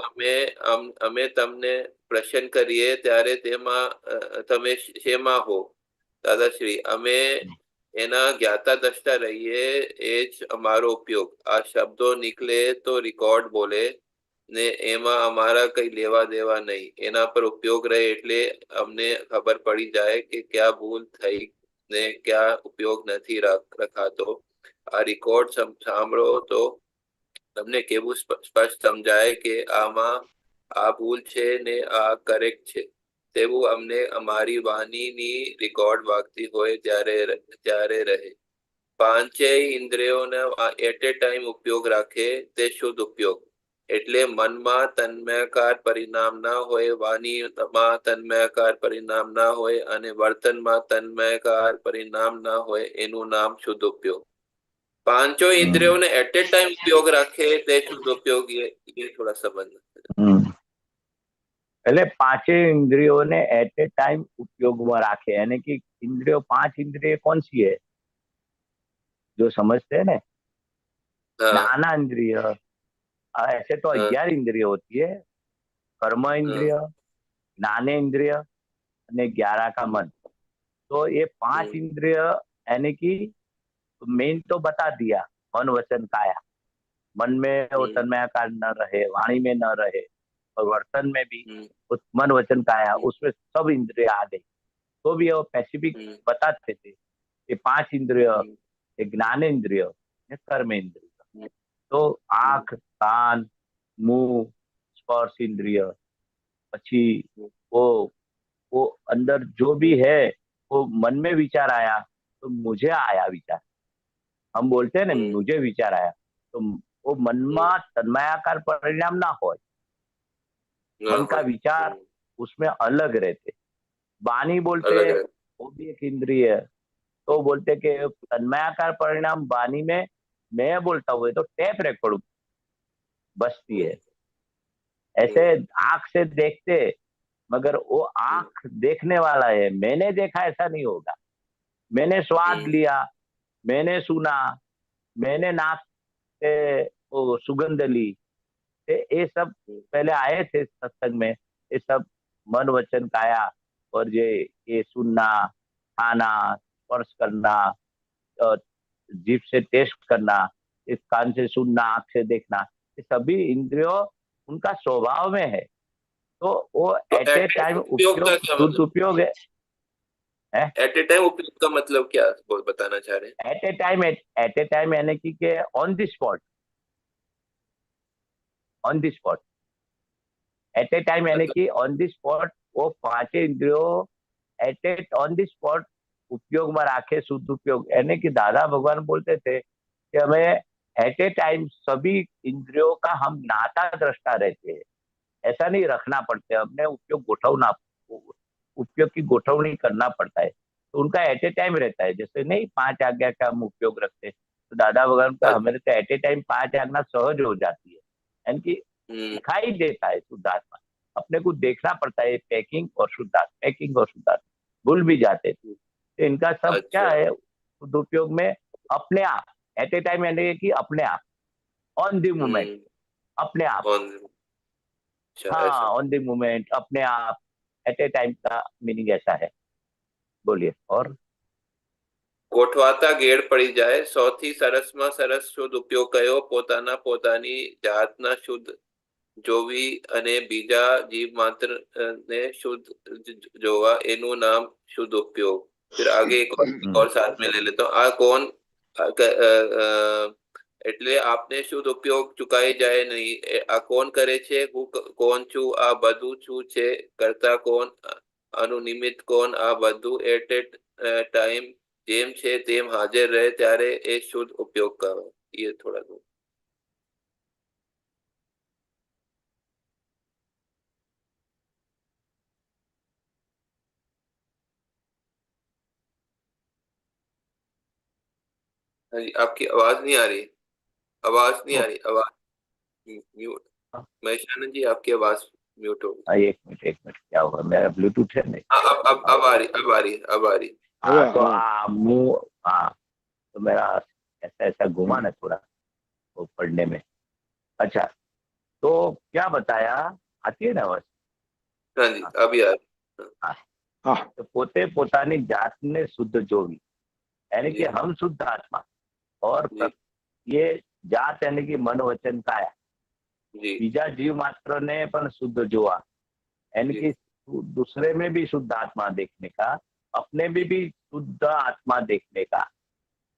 અમે તમને પ્રશ્ન કરીએ ત્યારે તેમાં તમે શેમાં હો દાદાશ્રી? અમે એના જ્ઞાતા દસતા રહીએ, એ જ અમારો ઉપયોગ। આ શબ્દો નીકળે તો રેકોર્ડ બોલે ને એમાં અમારા કઈ લેવા દેવા નહીં, એના પર ઉપયોગ રહે એટલે અમને ખબર પડી જાય કે ક્યાં ભૂલ થઈ ને ક્યાં ઉપયોગ નથી રખાતો। આ રેકોર્ડ સાંભળો તો તમને કેવું સ્પષ્ટ સમજાય કે આમાં આ ભૂલ છે ને આ કરેક્ટ છે, તેવું અમને અમારી વાણીની રેકોર્ડ વાગતી હોય ત્યારે રહે। પાંચેય ઇન્દ્રિયોને એટ એ ટાઈમ ઉપયોગ રાખે તે શુદ્ધ ઉપયોગ। એટલે મનમાં તન્મયકાર પરિણામ ના હોય, વાણીમાં તન્મયકાર પરિણામ ના હોય અને વર્તનમાં તન્મયકાર પરિણામ ના હોય, એનું નામ શુદ્ધ ઉપયોગ। પાંચો ઇન્દ્રિયોને એટ એ ટાઈમ ઉપયોગ રાખે તે શુદ્ધ ઉપયોગ। ये थोड़ा संबंध।
એટલે પાંચે इंद्रियों ने एट ए टाइम उपयोग में राखे, यानी कि इंद्रियों, 5 इंद्रिय कौन सी है जो समझते हैं ना? ज्ञान इंद्रिय, ऐसे तो 11 इंद्रिय होती है। कर्म इंद्रिय, ज्ञान इंद्रिय और 11 का मन। तो ये 5 इंद्रिय यानी कि मेन तो बता दिया, मन वचन काया। मन में वो तन्मयाकार न रहे, वाणी में न रहे, और वर्तन में भी उस मन वचन काया, उसमें सब इंद्रिय आ गई। तो भी वो पैसिफिक बताते थे कि 5 इंद्रिय, ज्ञान इंद्रिय, कर्म इंद्रिय। तो आंख, कान, मुंह, स्पर्श इंद्रिय, પછી वो अंदर जो भी है वो मन में विचार आया तो मुझे आया विचार। हम बोलते हैं ना मुझे विचार आया, तो वो मन में तन्मयाकार परिणाम ना हो, मन का विचार उसमें अलग रहते। वाणी बोलते वो भी एक इंद्रिय है, तो बोलते कि तन्मयाकार परिणाम वाणी में मैं बोलता हूँ तो टेप रिकॉर्ड बसती है। ऐसे आंख से देखते, मगर वो आंख देखने वाला है, मैंने देखा ऐसा नहीं होगा। मैंने स्वाद लिया, मैंने सुना, मैंने नाक से वो सुगंध ली, ये सब पहले आए थे सत्संग में। ये सब मन वचन काया, और ये सुनना, खाना, स्पर्श करना, जीभ से टेस्ट करना, इस कान से सुनना, आंख से देखना, ये सभी इंद्रियों उनका स्वभाव में है। तो वो एट ए टाइम उपयोग, शुद्ध उपयोग है।
एट ए टाइम उपयोग का मतलब क्या बताना चाह रहे हैं?
एट ए टाइम यानी कि on the spot, on the spot. At a time यानी कि ऑन द स्पॉट वो 5 इंद्रियों ऑन द स्पॉट उपयोग में राखे, शुद्ध उपयोग। यानी कि दादा भगवान बोलते थे कि हमें एट ए टाइम सभी इंद्रियों का हम नाता दृष्टा रहते हैं, ऐसा नहीं रखना पड़ता है, हमने उपयोग की गोठवनी करना पड़ता है। तो उनका एट ए टाइम रहता है, जैसे नहीं 5 आज्ञा का हम उपयोग रखते हैं, तो दादा भगवान का हमें तो एट ए टाइम 5 आज्ञा सहज हो जाती है, यानी कि दिखाई देता है शुद्धात्मा। अपने को देखना पड़ता है पैकिंग और शुद्धात्मा, पैकिंग और शुद्धात्मा भूल भी जाते थे। तो इनका सब क्या है शुद्ध उपयोग में अपने आप, एट ए टाइम यानी कि अपने आप, ऑन द मोमेंट, अपने आप।
अच्छा
हाँ,
ऐसा।
ऑन द मोमेंट, अपने आप, एट ए टाइम का मीनिंग ऐसा है। बोलिए और।
ગોઠવાતા ગેડ પડી જાય સૌથી સરસમાં સરસ શુદ્ધ ઉપયોગ કયો પોતાના પોતાની જાતના શુદ્ધ જોવી અને બીજા જીવ માત્ર ને શુદ્ધ જોવા એનું નામ શુદ્ધ उपयोग। फिर आगे एक और साथ में ले लेता हूँ। आ कौन એટલે આપને શુદ્ધ ઉપયોગ ચુકાઈ જાય નહીં આ કોણ કરે છે હું કોણ છું આ બધું શું છે કરતા કોણ આનું નિમિત્ત કોણ આ બધું એટ એ ટાઈમ જેમ છે તેમ હાજર રહે ત્યારે એ શુદ્ધ ઉપયોગ કરો। ये थोड़ा दो। हाँ जी, आपकी आवाज नहीं आ रही। आवाज नहीं आ रही। आवाज म्यूट। महेशानंद जी आपकी आवाज म्यूट हो गई।
हाँ, एक मिनट क्या हुआ, मेरा ब्लूटूथ है नहीं।
अब आ रही अब आ रही अब आ रही।
हाँ, तो मुंह, हाँ, तो मेरा ऐसा ऐसा घुमा ना थोड़ा वो पढ़ने में। अच्छा, तो क्या बताया, आती है ना आवाज?
हाँ जी अभी आ रही।
हाँ, तो पोते पोतानी जात ने शुद्ध जोवी, यानी कि
जी
हम शुद्ध आत्मा और
जी
ये जात यानी कि मन वचन काया
जी
बीजा जीव मात्र ने पण शुद्ध जोवा, यानी
जी
कि दूसरे में भी शुद्ध आत्मा देखने का, अपने में भी शुद्ध आत्मा देखने का।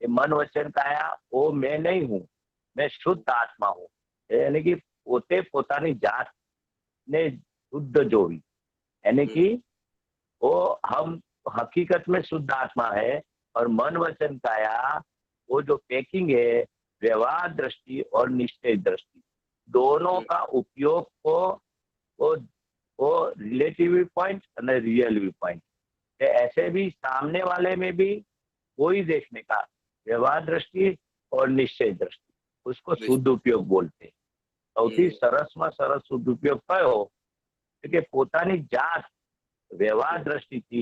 ये मन वचन काया वो मैं नहीं हूँ, मैं शुद्ध आत्मा हूँ, यानी कि पोते पोतानी जात ने शुद्ध जोवी, यानी कि वो हम हकीकत में शुद्ध आत्मा है और मन वचन काया वो जो पैकिंग है व्यवहार दृष्टि और निश्चय दृष्टि दोनों का उपयोग को वो रिलेटिव व्यू पॉइंट और रियल व्यू पॉइंट ऐसे भी सामने वाले में भी वही देखने का व्यवहार दृष्टि और निश्चय दृष्टि उसको शुद्ध उपयोग बोलते। સૌથી સરસમાં સરસ શુદ્ધ ઉપયોગ કયો કે પોતાની જાત व्यवहार दृष्टि थी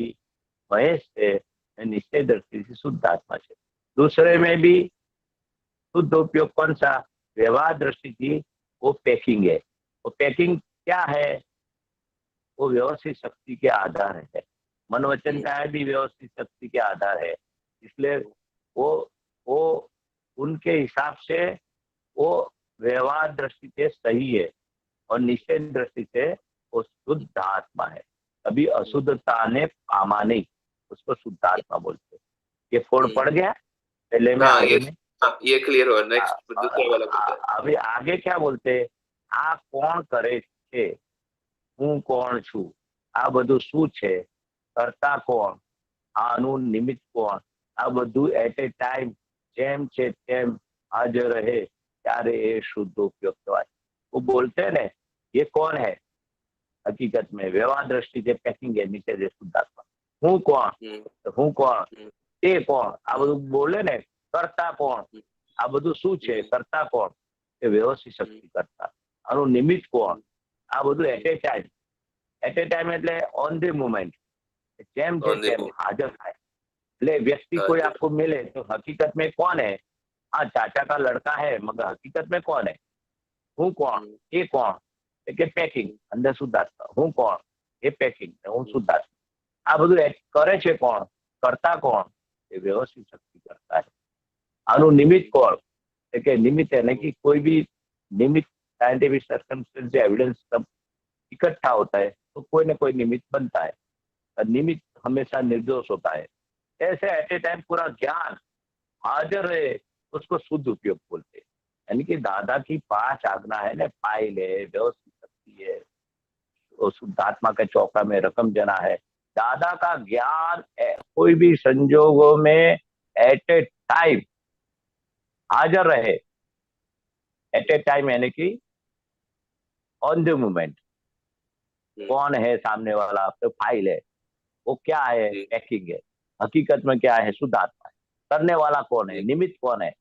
महेश है, निश्चय दृष्टि से शुद्ध आत्मा है। दूसरे में भी शुद्ध उपयोग कौन सा, व्यवहार दृष्टि थी वो पैकिंग है। वो पैकिंग क्या है, वो व्यवस्थित शक्ति के आधार है। मन वचन का भी व्यवस्थित शक्ति के आधार है, इसलिए वो उनके हिसाब से वो व्यवहार दृष्टि से सही है और निश्चय दृष्टि से वो शुद्ध आत्मा है। अभी अशुद्धता ने पामा नहीं, उसको शुद्ध आत्मा बोलते। ये फोड़ पड़ गया पहले में, आगे में
ये क्लियर हो। नेक्स्ट दूसरा वाला बताइए।
अभी आगे क्या बोलते, आ कोण करे छे, હું કોણ છું, આ બધું શું છે, કરતા કોણ, આનું નિમિત્ત કોણ, આ બધું એટ એ ટાઈમ જેમ છે તેમ હાજર રહે ત્યારે એ શુદ્ધ ઉપયોગ કહેવાય। वो बोलते ने ये कौन है, हकीकत में व्यवहार दृष्टि से पैकिंग है नीचे से शुद्धात्मा। हूँ कौन, तो हूँ कौन, તે કોણ, આ બધું બોલે ને, કરતા કોણ, આ બધું શું છે, કરતા કોણ, એ વ્યવસ્થિત શક્તિ કરતા, આનું નિમિત્ત કોણ, આ બધું એટ એ ટાઈમ એટલે ઓન ધ મોમેન્ટ, જેમ છે તેમ હાજર થાય। એટલે व्यक्ति कोई आपको मिले तो हकीकत में कौन है, हाँ चाचा का लड़का है मगर हकीकत में कौन है, हूँ कौन, ये कौन, કે પેકિંગ અંદર શુદ્ધાત્મા, હું કોણ, એ પેકિંગ, હું શુદ્ધાત્મા, આ બધું કરે છે કોણ, કરતા કોણ, એ વ્યવસ્થિત શક્તિ કરતા है। આનું નિમિત્ત કોણ, કે નિમિત્ત એટલે कि कोई भी निमित्त साइंटिफिक सर्कमस्टेंस एविडेंस सब इकट्ठा होता है तो कोई ना कोई निमित्त बनता है और निमित्त हमेशा निर्दोष होता है। ऐसे एट ए टाइम पूरा ज्ञान हाजिर है, उसको शुद्ध उपयोग बोलते हैं। यानी कि दादा की 5 आज्ञा है ना, फाइल है, व्यवस्थित शक्ति है, शुद्धात्मा के चौका में रकम जना है। दादा का ज्ञान कोई भी संजोगों में एट ए टाइम हाजिर रहे, एट ए टाइम यानी कि ऑन द मोमेंट। कौन है सामने वाला, तो फाइल है, वो क्या है, पैकिंग है, हकीकत में क्या है, शुद्धात्मा है। करने वाला कौन है, निमित्त कौन है,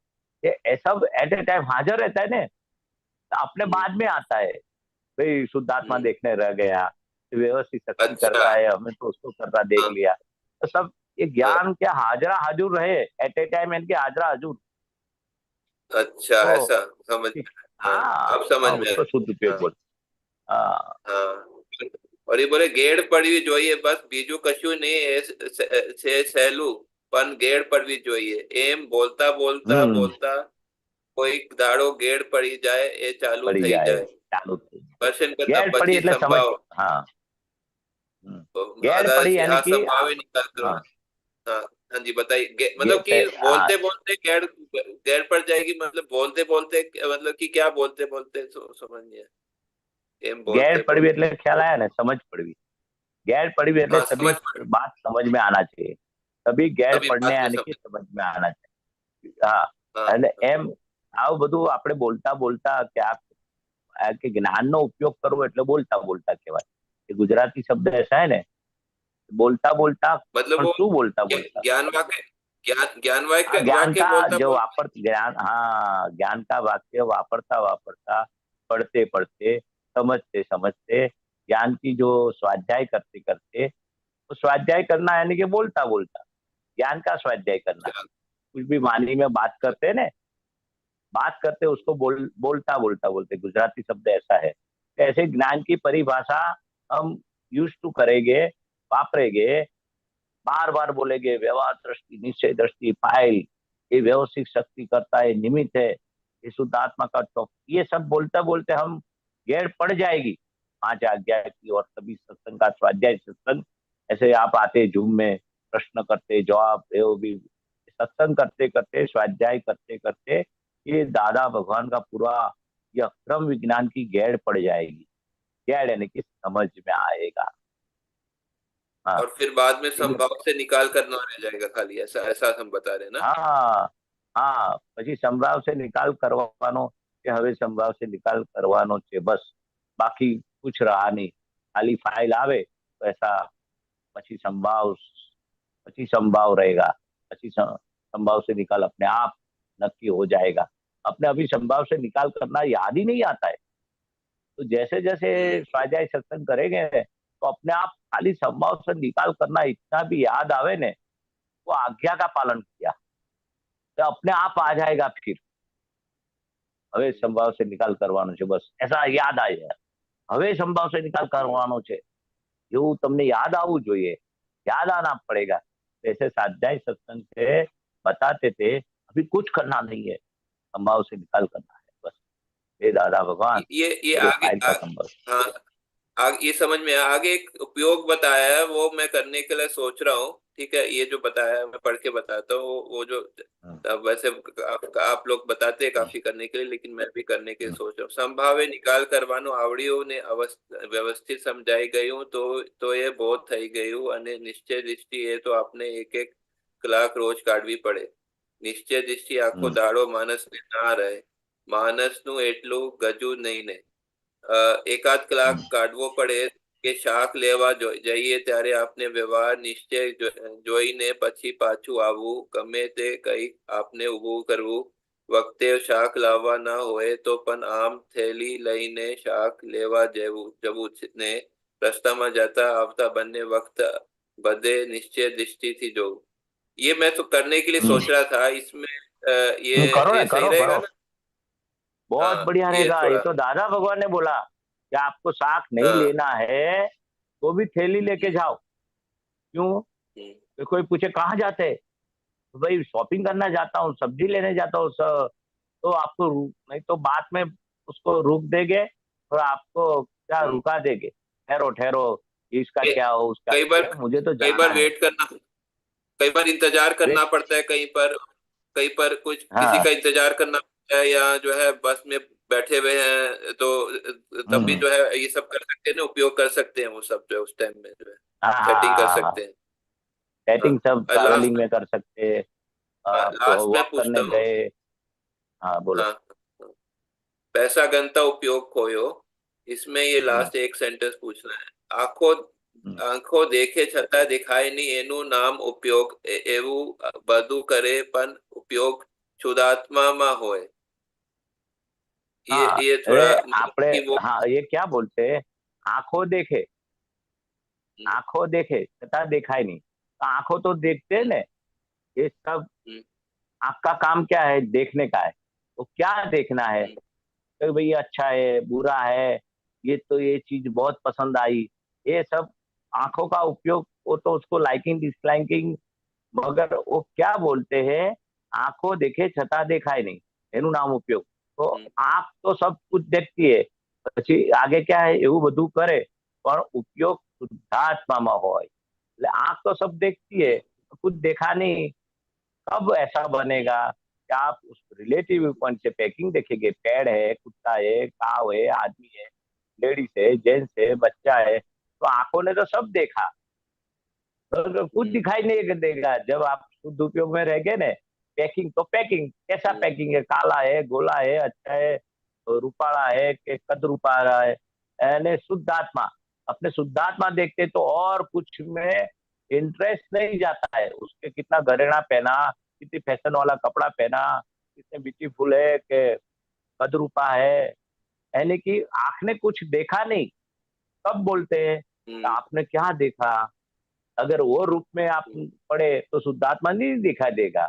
ये सब एट ए टाइम हाजिर रहता है ना, तो अपने बाद में आता है भाई शुद्धात्मा देखने रह गया, व्यवस्थित शक्ति करता है, हमें तो उसको करता देख लिया, तो सब ये ज्ञान क्या हाजरा हजूर रहे एट ए टाइम, यानी कि हाजरा हजूर।
अच्छा ऐसा समझ,
हाँ,
अब समझ में
उसको शुद्ध उपयोग बोलते।
હા और ये बोले गेड़ પડવી જોઈએ બસ બીજું કશું નહીં એ છે સહેલું પણ ગેડ પડવી જોઈએ એમ બોલતા બોલતા બોલતા કોઈક દાડો ગેડ પડી જાય એ ચાલુ
પડી
થઈ
જાય
જાય
ચાલુ થઈ
દર્શન
જાય
કરતા
ગેડ પડી
પછી
એટલે સમજ
સંભાવ
હા ગેડ પડી
हाँ
यानी कि
संभावे निकाल करो
हाँ
हाँ हाँ जी बताइए मतलब कि
हाँ
बोलते बोलते गैर गैर पड़ जाएगी मतलब बोलते बोलते मतलब कि क्या बोलते बोलते समझ नहीं आया एम बोलते
गैर पड़वी
बोलते
એટલે ખ્યાલ આયા ને સમજ પડવી गैर पड़वी એટલે
हाँ
तभी
समझ पड़ी
बात समझ में आना चाहिए तभी गैर
तभी
पड़ने
बात में
यानी कि
समझ
समझ में आना चाहिए હા
हाँ
એટલે
हाँ
એમ આવું બધું આપણે બોલતા બોલતા કે કે જ્ઞાનનો ઉપયોગ કરવો એટલે બોલતા બોલતા કહેવાય એ ગુજરાતી શબ્દ એસા है ને बोलता बोलता
मतलब
પણ
वो
શું बोलता बोलता
ज्ञान वाक्य ज्ञान
हाँ
वाक्य
ज्ञान
वाक्य
का
बोलता
जो
बोलता
वापर ज्ञान हाँ ज्ञान का वाक्य वापरता वापरता पढ़ते पढ़ते समझते समझते ज्ञान की जो स्वाध्याय करते करते तो स्वाध्याय करना यानी कि बोलता बोलता ज्ञान का स्वाध्याय करना कुछ भी वाणी में बात करते हैं ना बात करते उसको बोलता बोलता बोलते गुजराती शब्द ऐसा है ऐसे ज्ञान की परिभाषा हम यूज टू करेंगे वापरेंगे बार बार बोलेंगे व्यवहार दृष्टि निश्चय दृष्टि फाइल ये व्यवस्थित शक्ति करता है निमित्त है ये शुद्धात्मा का टॉप ये सब बोलते बोलते हम गैर पड़ जाएगी 5 आज्ञा की और सभी सत्संग का स्वाध्याय सत्संग ऐसे आप आते जूम में प्रश्न करते जवाब वो भी सत्संग करते करते स्वाध्याय करते करते ये दादा भगवान का पूरा ये अक्रम विज्ञान की गैर पड़ जाएगी गैर यानी कि समझ में आएगा हाँ
और फिर बाद में संभाव से निकाल करना रह जाएगा खाली ऐसा ऐसा हम बता रहे हैं ना
હા હા પછી સંભાવ से निकाल करवानो કે હવે સંભાવ से निकाल करवानो છે બસ બાકી कुछ रहा नहीं खाली फाइल आवे तो ऐसा પછી संभाव रहेगा પછી संभाव से निकाल अपने आप नक्की हो जाएगा अपने अभी संभाव से निकाल करना याद ही नहीं आता है तो जैसे जैसे स्वाध्याय सत्संग करेंगे तो अपने आप खाली संभाव से निकाल करना इतना भी याद आवे ने वो आज्ञा का पालन किया तो अपने आप आ जाएगा फिर હવે સંભાવ से निकाल કરવાનો છે બસ ऐसा याद आ जाए હવે સંભાવ से निकाल કરવાનો છે એવું તમને યાદ આવવું જોઈએ याद आना पड़ेगा ऐसे स्वाध्याय सत्संग से बताते थे अभी कुछ करना नहीं है संभाव से निकाल करना है बस हे दादा भगवान
ये
मेरे
आगे
फाइल का संभाव
हाँ आगे ये समझ में आया आगे एक उपयोग बताया है वो मैं करने के लिए सोच रहा हूँ ठीक है ये जो बताया है मैं पढ़ के बताता हूँ वो जो वैसे आप लोग बताते हैं काफी करने के लिए लेकिन मैं भी करने के लिए सोच रहा हूँ संभावे निकाल करवानो आवड़ियों ने व्यवस्थित समझाई गई हूँ तो ये बहुत થઈ ગયું અને નિશ્ચય દૃષ્ટિ એ તો આપણે એક એક કલાક રોજ કાઢવી પડે નિશ્ચય દૃષ્ટિ આખો દાડો માણસને ના રહે માણસનું એટલું ગજુ નહીં ને એકાદ કલાક કાઢવો પડે કે શાક લેવા જઈએ ત્યારે આપને વ્યવહાર નિશ્ચય જોઈને પછી પાછું આવવું ગમે તે કઈ આપને ઊભું કરવું વખતે શાક લાવવા ના હોય તો પણ આમ થેલી લઈને શાક લેવા જવું ને રસ્તામાં જતા આવતા બંને વખત બધે નિશ્ચय दृष्टि थी जो ये मैं तो करने के लिए सोच रहा था इसमें
करो
ये
ना
सही
करो
रहेगा
करो
ना
बहुत
हाँ
बढ़िया
ये
रहेगा ये
थोड़ा
तो दादा भगवान ने बोला कि आपको साग नहीं
हाँ
लेना है तो भी थैली लेके जाओ क्यों तो कोई पूछे कहाँ जाते हैं तो भाई शॉपिंग करना जाता हूँ सब्जी लेने जाता हूँ तो आपको नहीं तो बाद में उसको रोक देंगे और आपको क्या रुका देंगे ठहरो ठहरो इसका क्या हो उसका
कई बार
क्या मुझे तो
कई
जाना
बार
है
वेट करना कई बार इंतजार करना
वेट
पड़ता है कहीं पर कुछ किसी
हाँ
का इंतजार करना पड़ता है या जो है बस में बैठे हुए हैं तो तब भी जो है ये सब कर सकते हैं ना उपयोग कर सकते हैं वो सब जो है उस टाइम में जो है
हाँ
चैटिंग कर
हाँ हाँ
सकते हैं
सेटिंग सब
हाँ
ट्रैवलिंग
लास्ट
में कर सकते हैं आप
लास्ट में
वॉक
पूछता
करने
हूँ
गए हाँ बोलो
हाँ पैसा गंता उपयोग खोयो इसमें ये
हम्म,
लास्ट एक सेंटेंस पूछना है આંખો દેખે છતાં દેખાય નહીં એનું નામ ઉપયોગ એવું બધું કરે પણ उपयोग शुद्धात्मा હોય
हाँ
ये थोड़ा
अरे
मतलब
आपने
कि वो
हाँ ये क्या बोलते हैं आंखों देखे तथा दिखाई नहीं तो आंखों तो देखते हैं ना ये सब
हम्म,
आंख का काम क्या है देखने का है तो क्या देखना है
हम्म,
तो भाई अच्छा है बुरा है ये तो ये चीज बहुत पसंद आई, ये सब आंखों का उपयोग, वो तो उसको लाइकिंग डिसलाइकिंग, मगर वो क्या बोलते हैं, आंखों देखे छता देखाय नहीं, એનું નામ ઉપયોગ. તો આંખ તો સબ કુછ દેખતી હે, પછી આગે क्या है એવું બધું કરે, પણ ઉપયોગ શુદ્ધાત્મામાં હોય. એટલે આંખ તો सब देखती है, कुछ देखा नहीं. कब ऐसा बनेगा कि आप उस रिलेटिव पॉइंट से पैकिंग देखेंगे, पेड़ है, कुत्ता है, काव है, आदमी है, लेडीज है, जेंट्स है, बच्चा है, तो आंखों ने तो सब देखा, तो कुछ दिखाई नहीं देगा. जब आप शुद्ध उपयोग में रहेंगे ने, पैकिंग तो पैकिंग, कैसा पैकिंग है, काला है, गोला है, अच्छा है, तो रूपाड़ा है कि कद रूपाड़ा है, यानी शुद्धात्मा. अपने शुद्धात्मा देखते तो और कुछ में इंटरेस्ट नहीं जाता है. उसके कितना घरेणा पहना, कितनी फैशन वाला कपड़ा पहना, कितने ब्यूटीफुल है कि कद रूपा है, यानी कि आंख ने कुछ देखा नहीं. कब बोलते हैं आपने क्या देखा, अगर वो रूप में आप पढ़े तो शुद्धात्मा नहीं दिखाई देगा.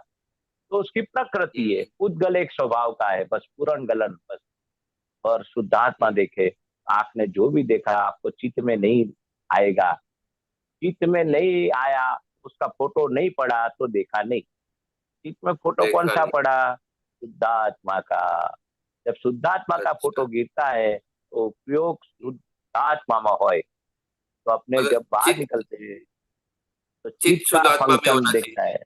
तो उसकी प्रकृति है, उद्गल एक स्वभाव का है, बस पूर्ण गलन बस. और शुद्धात्मा देखे, आंख ने जो भी देखा आपको चित्त में नहीं आएगा. चित्त में नहीं आया, उसका फोटो नहीं पड़ा तो देखा नहीं. चित्त में फोटो कौन सा पड़ा, शुद्धात्मा का. जब शुद्धात्मा का फोटो गिरता है तो उपयोग शुद्धात्मा में होय. तो अपने जब बाहर निकलते हैं तो चित्त का फंक्शन देखता है.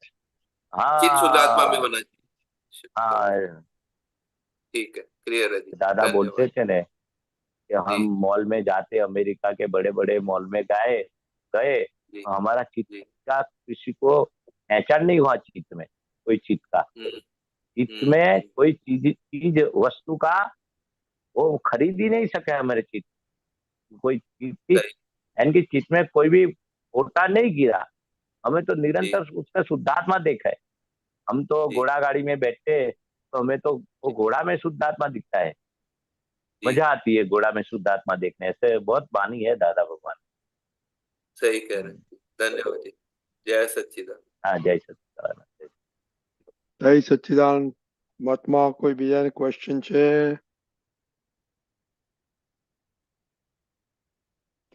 चित्त शुद्धात्मा में
हाँ
होना चाहिए.
हाँ,
ठीक है, क्लियर है जी.
दादा बोलते थे ने कि हम
जी.
मॉल में जाते, अमेरिका के बड़े बड़े मॉल में गए,
जी.
तो हमारा चित्त
जी.
का किसी को पहचान नहीं हुआ. चित्त में कोई चित्त का, चित्त में कोई चीज वस्तु का वो खरीद ही नहीं सके हमारे चित्त. कोई चीज यानी चित्त में कोई भी फोटा नहीं गिरा. हमें तो निरंतर उसका शुद्धात्मा देखा है. हम तो घोड़ा गाड़ी में बैठते तो हमें तो वो घोड़ा में शुद्धात्मा दिखता है. मजा आती है घोड़ा में शुद्धात्मा देखने से. बहुत वाणी है दादा भगवान.
सही कह रहे हैं. धन्यवाद जी. जय सच्चिदानंद.
हाँ, जय सच्चिदानंद.
જય સચ્ચિદાનંદ. મહાત્મા કોઈ બીજાને ક્વેશ્ચન છે?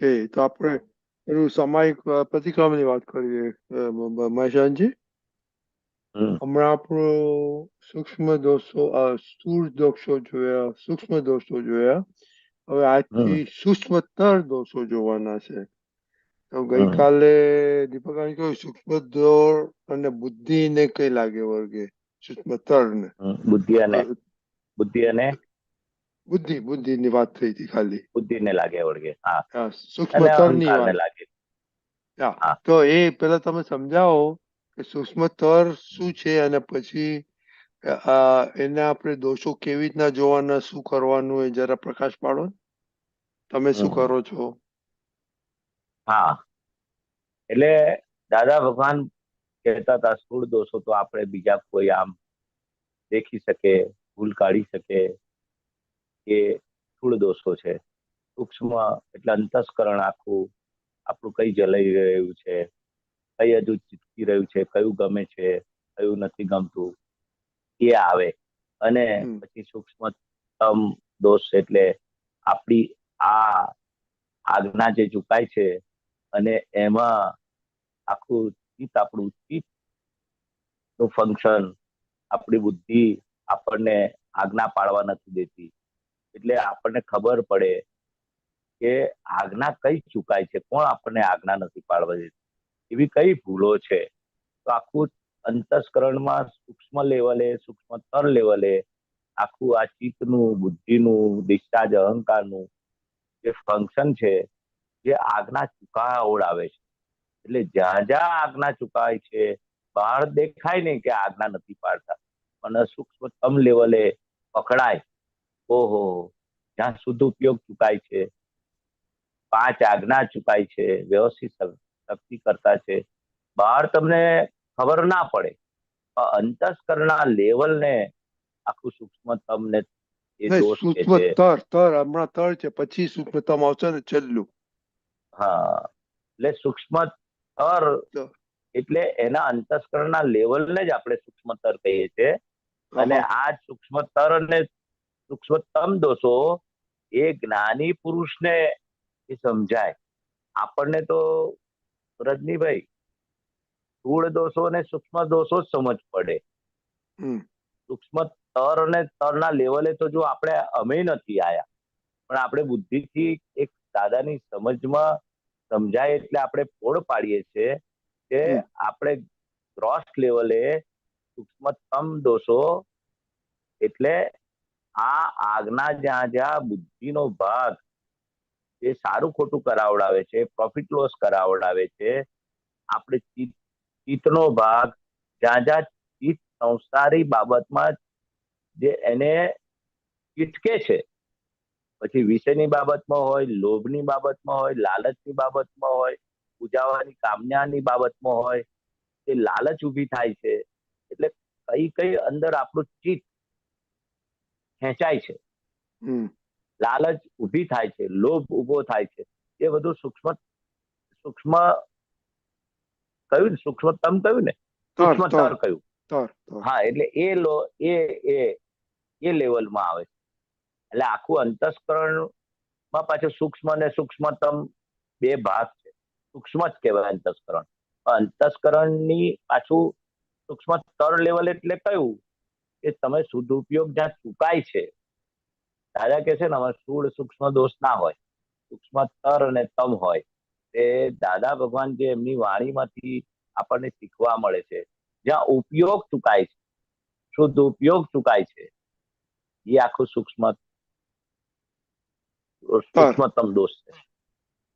કે તો આપણે પેલું સામાયિક પ્રતિક્રમણની વાત કરીએ મહેશાનજી. હમણાં આપણો સૂક્ષ્મ દોષો, સ્થૂળ દોષો જોયા, સૂક્ષ્મ દોષો જોયા. હવે આજથી સૂક્ષ્મતર દોષો જોવાના છે. તો ગઈકાલે દીપકાને કહ્યું સૂક્ષ્મ દોષ અને બુદ્ધિ ને કઈ લાગે વર્ગે? સૂક્ષ્મતર ને બુદ્ધિ ની વાત થઈ હતી ખાલી.
બુદ્ધિ ને લાગે વળગે. હા,
સૂક્ષ્મતર ની વાત લાગે. તો એ પેલા તમે સમજાવો કે સૂક્ષ્મતર શું છે અને પછી એના આપણે દોષો કેવી રીતના જોવાના, શું કરવાનું એ જરા પ્રકાશ પાડો. તમે શું કરો છો?
હા, એટલે દાદા ભગવાન કહેતા હતા સ્થૂળ દોષો તો આપણે બીજા કોઈ આમ દેખી શકે, ભૂલ કાઢી શકે કે સ્થૂળ દોષો છે. સૂક્ષ્મ એટલે અંતસ્કરણ આખું આપણું કઈ જલાઈ રહ્યું છે, કઈ હજુ ચીટકી રહ્યું છે, કયું ગમે છે, કયું નથી ગમતું, એ આવે. અને પછી સૂક્ષ્મતમ દોષ એટલે આપણી આ આજ્ઞા જે ચૂકાય છે અને એમાં આખું ચિત્ત, આપણું ચિત્ત નું ફંક્શન, આપણી બુદ્ધિ આપણને આજ્ઞા પાડવા નથી દેતી. એટલે આપણને ખબર પડે કે આજ્ઞા કઈ ચૂકાય છે, કોણ આપણને આજ્ઞા નથી પાડવા દેતી, એવી કઈ ભૂલો છે. તો આખું અંતસ્કરણમાં સૂક્ષ્મ લેવલે, સૂક્ષ્મતર લેવલે આખું આ ચિત્તનું, બુદ્ધિનું, ડિસ્ચાર્જ અહંકારનું જે ફંક્શન છે, જે આજ્ઞા ચુકાવડાવે છે. એટલે જ્યાં જ્યાં આજ્ઞા ચુકાય છે બહાર દેખાય નહીં કે આજ્ઞા નથી પાડતા, પણ સૂક્ષ્મતમ લેવલે પકડાય. ઓહો, જ્યાં શુદ્ધ ઉપયોગ ચુકાય છે, 5 આજ્ઞા ચુકાય છે, વ્યવસ્થિત શક્તિ કરતા છે, બહાર તમને ખબર ના પડે. અંતસ્કરણના લેવલને આખું સૂક્ષ્મતમ ને
સૂક્ષ્મતર, હમણાં તર છે, પછી સૂક્ષ્મતમ આવશે ને છેલ્લું.
હા, એટલે સૂક્ષ્મતર એટલે એના અંતસ્કરણના લેવલને જ આપણે સૂક્ષ્મતર કહીએ છીએ. અને આ સૂક્ષ્મતર અને સૂક્ષ્મતમ દોષો એ જ્ઞાની પુરુષને એ સમજાય. આપણને તો રજનીભાઈ સ્થૂળ દોષો અને સૂક્ષ્મ દોષો જ સમજ પડે. સૂક્ષ્મ તર અને તરના લેવલે તો જો અમે નથી આયા, પણ આપણે બુદ્ધિથી એક દાદાની સમજમાં સમજાય એટલે આપણે ફોડ પાડીએ છીએ કે આપણે ગ્રોસ લેવલે સૂક્ષ્મતમ દોષો એટલે આ આગના જ્યાં બુદ્ધિનો ભાગ એ સારું ખોટું કરાવડાવે છે, પ્રોફિટ લોસ કરાવડાવે છે. આપણે ચિત્તનો ભાગ જ્યાં ચિત્ત સંસારી બાબતમાં જે એને ચીટકે છે, પછી વિષયની બાબતમાં હોય, લોભની બાબતમાં હોય, લાલચની બાબતમાં હોય, પૂજાવાની કામનાની બાબતમાં હોય, એ લાલચ ઊભી થાય છે. એટલે કઈ અંદર આપણું ચિત્ત ખેંચાય છે, લાલચ ઊભી થાય છે, લોભ ઉભો થાય છે. એ બધું સૂક્ષ્મ કહ્યું, સૂક્ષ્મતમ કહ્યું ને, સૂક્ષ્મતર કહ્યું. હા, એટલે એ લેવલમાં આવે છે. એટલે આખું અંતસ્કરણમાં પાછું સૂક્ષ્મ અને સૂક્ષ્મતમ બે ભાગ છે. સૂક્ષ્મ જ કહેવાય અંતસ્કરણ. અંતસ્કરણની પાછું સૂક્ષ્મતર લેવલ એટલે કયું કે તમે શુદ્ધ ઉપયોગ જ્યાં ચૂકાય છે. દાદા કે છે ને અમારે સ્થૂળ સૂક્ષ્મ દોષ ના હોય, સૂક્ષ્મતર અને તમ હોય. એ દાદા ભગવાન જે એમની વાણીમાંથી આપણને શીખવા મળે છે, જ્યાં ઉપયોગ ચૂકાય છે, શુદ્ધ ઉપયોગ ચૂકાય છે, એ આખું સૂક્ષ્મતમ દોષ છે,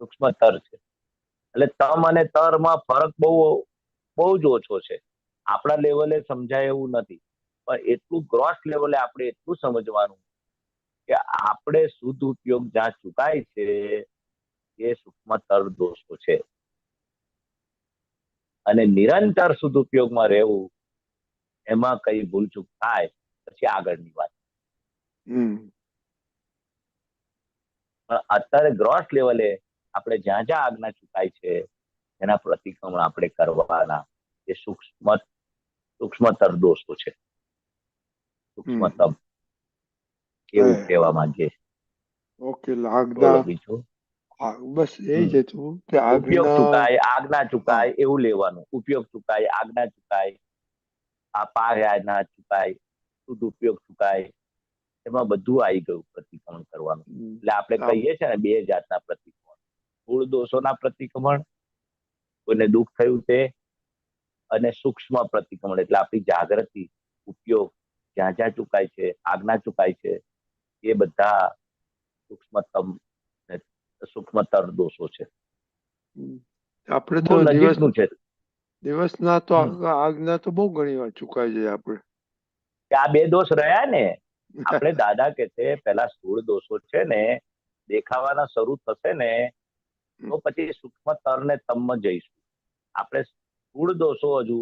સૂક્ષ્મતર છે. એટલે તમ અને તર માં ફરક બહુ જ ઓછો છે. આપણા લેવલે સમજાય એવું નથી, પણ એટલું ગ્રોસ લેવલે આપણે એટલું સમજવાનું કે આપણે શુદ્ધ ઉપયોગ જ્યાં ચૂકાય છે એ સૂક્ષ્મતર દોષો છે. અને નિરંતર શુદ્ધ ઉપયોગમાં રહેવું, એમાં કઈ ભૂલચૂક થાય પછી આગળની વાત. અત્યારે ગ્રોસ લેવલે આપણે જ્યાં આજ્ઞા ચૂકાય છે એના પ્રતિક્રમણ આપણે કરવાના. એ સૂક્ષ્મતર દોષો છે, સૂક્ષ્મતમ એવું કહેવા માંગીએ.
ઓકે, આજ્ઞા
બીજું
બસ એ જ હતું કે
ઉપયોગ ચૂકાય, આજ્ઞા ચૂકાય એવું લેવાનું. ઉપયોગ ચૂકાય, આજ્ઞા ચૂકાય, આ આજ્ઞા ચૂકાય, શુદ્ધ ઉપયોગ ચૂકાય, એમાં બધું આવી ગયું પ્રતિક્રમણ કરવાનું. એટલે આપણે કહીએ છીએ ને બે જાતના પ્રતિક્રમણ. સ્થૂળ દોષોના પ્રતિક્રમણ, કોઈને દુઃખ થયું તે, અને સૂક્ષ્મ પ્રતિક્રમણ એટલે આપણી જાગૃતિ ઉપયોગ જ્યાં ચૂકાય છે, આજ્ઞા ચૂકાય છે, એ બધા સૂક્ષ્મતર દોષો છે.
આપણે તો
નજીકનું છે.
દિવસના તો આજ્ઞા તો બહુ ઘણી વાર ચૂકાય જાય આપણે.
આ બે દોષ રહ્યા ને. આપણે દાદા કે છે પેલા સ્થૂળ દોષો છે ને દેખાવાના શરૂ થશે ને તો પછી સૂક્ષ્મતર ને તમમાં જઈશું. આપણે સ્થૂળ દોષો હજુ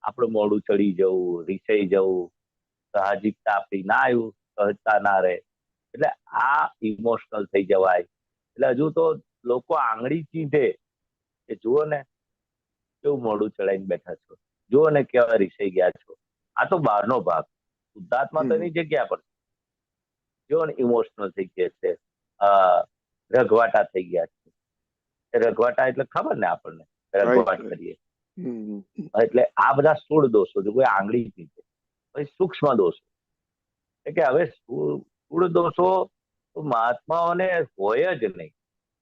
આપણું મોડું ચડી જવું, રીસાઈ જવું, સાહજિકતા આપણી ના આવ્યું, સહજતા ના રહે, એટલે આ ઇમોશનલ થઈ જવાય. એટલે હજુ તો લોકો આંગળી ચીંધે કે જુઓ ને કેવું મોડું ચડાઈને બેઠા છો, જુઓ ને કેવા રીસાઈ ગયા છો. આ તો બહારનો ભાગ. શુદ્ધાત્મા તો એની જગ્યા પર જો ને ઇમોશનલ થઈ ગયા છે, રઘવાટા થઈ ગયા છે. રઘવાટા એટલે ખબર ને આપણને, રઘવાટ કરીએ. એટલે આ બધા સ્થૂળ દોષો છે, કોઈ આંગળી ચીંધે. પછી સૂક્ષ્મ દોષો એટલે કે હવે સ્થૂળ દોષો મહાત્માઓને હોય જ નહીં,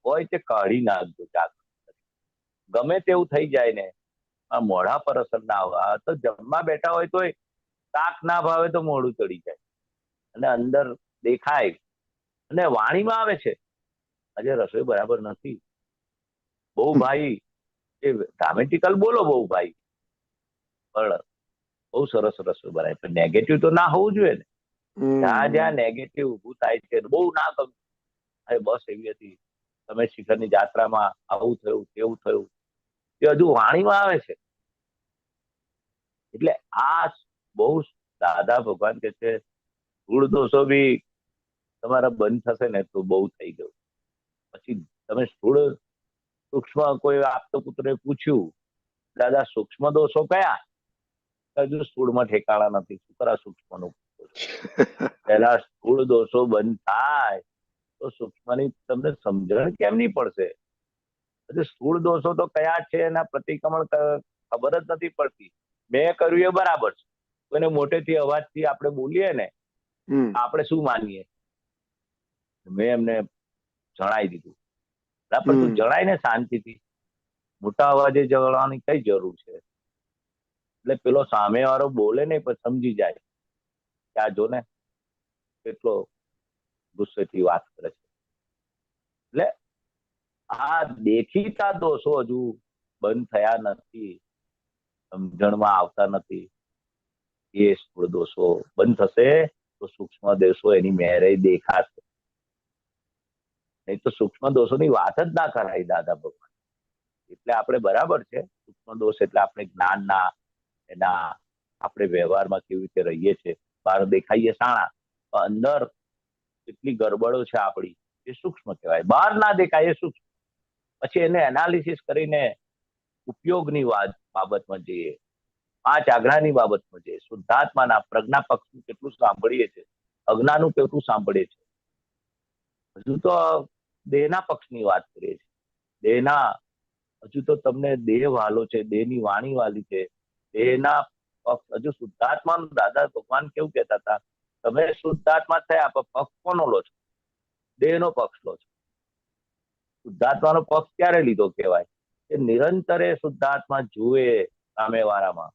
હોય તે કાઢી નાખજો. ગમે તેવું થઈ જાય ને, મોઢા પર અસર ના આવે. તો જમવા બેઠા હોય તો શાક ના ભાવે તો મોઢું ચડી જાય, અને અંદર દેખાય અને વાણીમાં આવે છે આજે રસોઈ બરાબર નથી, બહુ ભાઈ એ ડ્રામેટિકલ બોલો બહુ ભાઈ, પણ બહુ સરસ રસોઈ બનાવે. પણ નેગેટિવ તો ના હોવું જોઈએ ને. જ્યાં નેગેટિવ ઉભું થાય છે બહુ ના ગમે. અરે બસ એવી હતી, તમે શિખરની જાત્રામાં આવું થયું તેવું થયું, એ હજુ વાણીમાં આવે છે. એટલે આ બહુ દાદા ભગવાન કે છે સ્થૂળ દોષો બી તમારા બંધ થશે ને તો બહુ થઈ ગયું. પછી તમે સ્થૂળ સૂક્ષ્મ કોઈ આપતો પુત્રે પૂછ્યું દાદા સૂક્ષ્મ દોષો કયા, હજુ સ્થૂળમાં ઠેકાણા નથી. શું કરા સૂક્ષ્મ નું? પેલા સ્થૂળ દોષો બંધ થાય તો સૂક્ષ્મની તમને સમજણ કેમ નહીં પડશે? પછી સ્થૂળ દોષો તો કયા છે એના પ્રતિક્રમણ ખબર જ નથી પડતી. મેં કર્યું એ બરાબર છે, કોઈને મોટેથી અવાજથી આપણે બોલીએ ને, આપણે શું માનીએ? મેં એમને જણાવી દીધું. પણ તું જણાય ને શાંતિથી, મોટા અવાજે જણાવવાની કઈ જરૂર છે? એટલે પેલો સામે વાળો બોલે ને પણ સમજી જાય કે આ જો ને કેટલો ગુસ્સેથી વાત કરે છે. એટલે આ દેખીતા દોષો હજુ બંધ થયા નથી, સમજણમાં આવતા નથી. એ સ્થૂળ દોષો બંધ થશે તો સૂક્ષ્મ દોષો એની મેરે દેખાશે. નહીં તો સૂક્ષ્મ દોષોની વાત જ ના કરાય દાદા ભગવાન. એટલે આપણે બરાબર છે, સૂક્ષ્મ દોષ એટલે આપણે જ્ઞાનના એના આપણે વ્યવહારમાં કેવી રીતે રહીએ છીએ, બહાર દેખાઈએ સાણા, અંદર કેટલી ગરબડો છે આપણી, એ સૂક્ષ્મ કહેવાય. બહાર ના દેખાય એ સૂક્ષ્મ. પછી એને એનાલિસિસ કરીને ઉપયોગની બાબતમાં જઈએ, 5 આજ્ઞાની બાબતમાં જઈએ, શુદ્ધાત્માના પ્રજ્ઞા પક્ષનું કેટલું સાંભળીએ છીએ, અજ્ઞાનું કેટલું સાંભળીએ છીએ. હજુ તો દેહના પક્ષની વાત કરીએ છીએ. દેહના હજુ તો તમને દેહ વાલો છે, દેહની વાણી વાલી છે, દેહના પક્ષ હજુ શુદ્ધાત્માનું. દાદા ભગવાન કેવું કહેતા હતા, તમે શુદ્ધાત્મા થયા પણ પક્ષ કોનો લો છો? દેહનો પક્ષ લો છો. શુદ્ધાત્માનો પક્ષ ક્યારે લીધો કહેવાય? કે નિરંતરે શુદ્ધાત્મા જુએ સામેવાળામાં,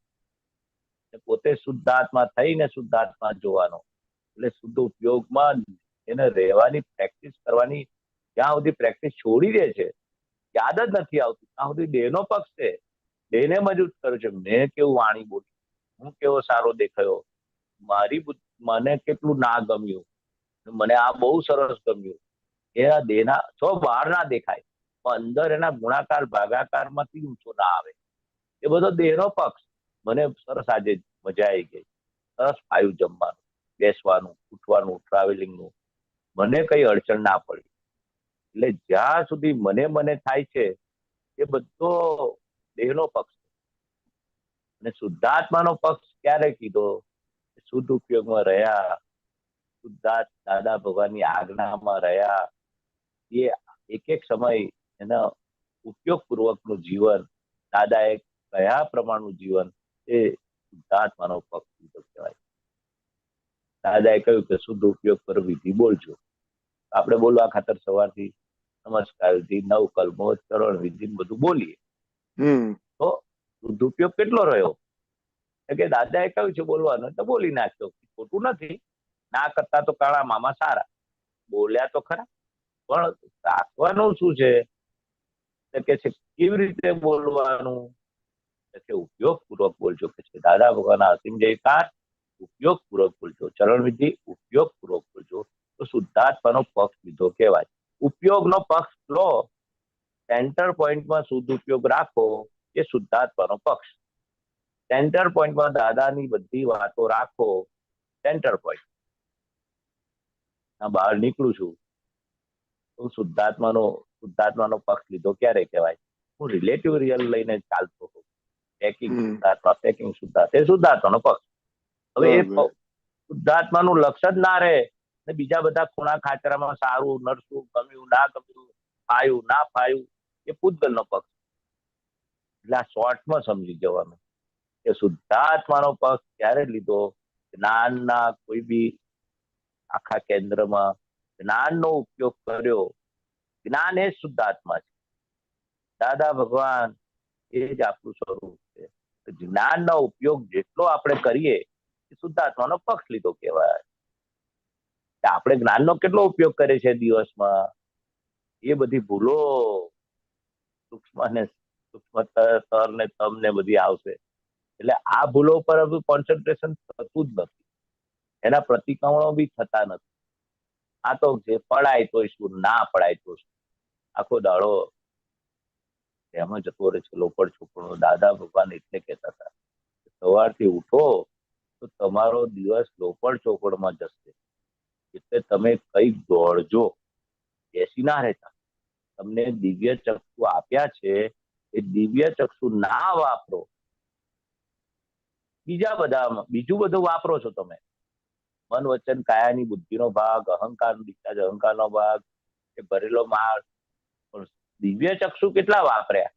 પોતે શુદ્ધાત્મા થઈને શુદ્ધાત્મા જોવાનો. એટલે શુદ્ધ ઉપયોગમાં એને રહેવાની પ્રેક્ટિસ કરવાની. જ્યાં સુધી પ્રેક્ટિસ છોડી દે છે, યાદ જ નથી આવતું, ત્યાં સુધી દેહનો પક્ષ છે, દેહને મજબૂત કર્યો છે. મેં કેવું વાણી બોલી, હું કેવો સારો દેખાયો, મને કેટલું ના ગમ્યું, મને આ બહુ સરસ ગમ્યું. એના દેહના છો બહાર ના દેખાય, પણ અંદર એના ગુણાકાર ભાગાકાર માંથી ઊંચો ના આવે. એ બધો દેહનો પક્ષ. મને સરસ આજે મજા આવી ગઈ, સરસ ફાયું જમવાનું, બેસવાનું, ઉઠવાનું, ટ્રાવેલિંગનું, મને કઈ અડચણ ના પડી. એટલે જ્યાં સુધી મને થાય છે એ બધો દેહનો પક્ષ. અને શુદ્ધાત્માનો પક્ષ ક્યારે કીધો? શુદ્ધ ઉપયોગમાં રહ્યા, શુદ્ધાત્મ દાદા ભગવાનની આજ્ઞામાં રહ્યા. એ એક સમય એના ઉપયોગ પૂર્વકનું જીવન, દાદાએ કયા પ્રમાણનું જીવન, એ શુદ્ધાત્માનો પક્ષ લીધો કહેવાય. દાદાએ કહ્યું કે શુદ્ધ ઉપયોગ પર વિધિ બોલજો. આપણે બોલવા ખાતર સવારથી નમસ્કાર વિધિ, નવ કલ્મો, ચરણ વિધિ બધું બોલીએ. તો શુદ્ધ ઉપયોગ કેટલો રહ્યો? કે દાદાએ કહ્યું છે બોલવાનું તો બોલી નાખ્યો. ખોટું નથી, ના કરતા તો કાળા મામા સારા. બોલ્યા તો ખરા, પણ રાખવાનું શું છે કે છે કેવી રીતે બોલવાનું? કે ઉપયોગ પૂર્વક બોલજો. કે છે દાદા ભગવાનના અસીમ જયકાર, ઉપયોગ પૂર્વક બોલજો. ચરણ વિધિ ઉપયોગ પૂર્વક બોલજો. તો શુદ્ધાત્માનો પક્ષ લીધો કહેવાય. ઉપયોગનો પક્ષ લો, સેન્ટર પોઈન્ટમાં શુદ્ધ ઉપયોગ રાખો, એ શુદ્ધાત્માનો પક્ષ. સેન્ટર પોઈન્ટમાં દાદાની બધી વાતો રાખો, સેન્ટર પોઈન્ટ. બહાર નીકળું છું, હું શુદ્ધાત્માનો પક્ષ લીધો ક્યારે કહેવાય? હું રિલેટિવ રિયલ લઈને ચાલતો હોઉં, પેકિંગ શુદ્ધાત્મા, પેકિંગ શુદ્ધાત્મા, એ શુદ્ધાત્માનો પક્ષ. હવે એ શુદ્ધાત્માનું લક્ષ જ ના રહે ને બીજા બધા ખૂણા ખાચરામાં સારું નરસું, ગમ્યું ના ગમ્યું, ફાયું ના ફાયું, એ પૂતગલનો પક્ષ. એટલે આ શોર્ટમાં સમજી જવાનું કે શુદ્ધાત્માનો પક્ષ ક્યારે લીધો? જ્ઞાનના કોઈ બી આખા કેન્દ્રમાં જ્ઞાનનો ઉપયોગ કર્યો. જ્ઞાન એ શુદ્ધાત્મા છે. દાદા ભગવાન એ જ આપણું સ્વરૂપ છે. જ્ઞાનનો ઉપયોગ જેટલો આપણે કરીએ એ શુદ્ધાત્માનો પક્ષ લીધો કહેવાય. આપણે જ્ઞાનનો કેટલો ઉપયોગ કરીએ છીએ દિવસમાં? એ બધી ભૂલો સૂક્ષ્મ ને તમને બધી આવશે. એટલે આ ભૂલો પર કોન્સન્ટ્રેશન થતું જ નથી, એના પ્રતિક્રમણો બી થતા નથી. આ તો જે પડાય તો શું, ના પડાય તો શું, આખો દાડો એમાં જતો રહે છે. લોપડ છોકરો દાદા ભગવાન એટલે કહેતા હતા, સવારથી ઉઠો તો તમારો દિવસ લોપડ ચોપડમાં જશે. એટલે તમે કઈક દોડજો, બેસી ના રહેતા. તમને દિવ્ય ચક્ષુ આપ્યા છે, એ દિવ્ય ચક્ષુ ના વાપરો, બીજું બધું વાપરો છો તમે. મન વચન કાયાની બુદ્ધિનો ભાગ, અહંકાર ડિસ્ચાર્જ અહંકારનો ભાગ, એ ભરેલો માલ. પણ દિવ્ય ચક્ષુ કેટલા વાપર્યા?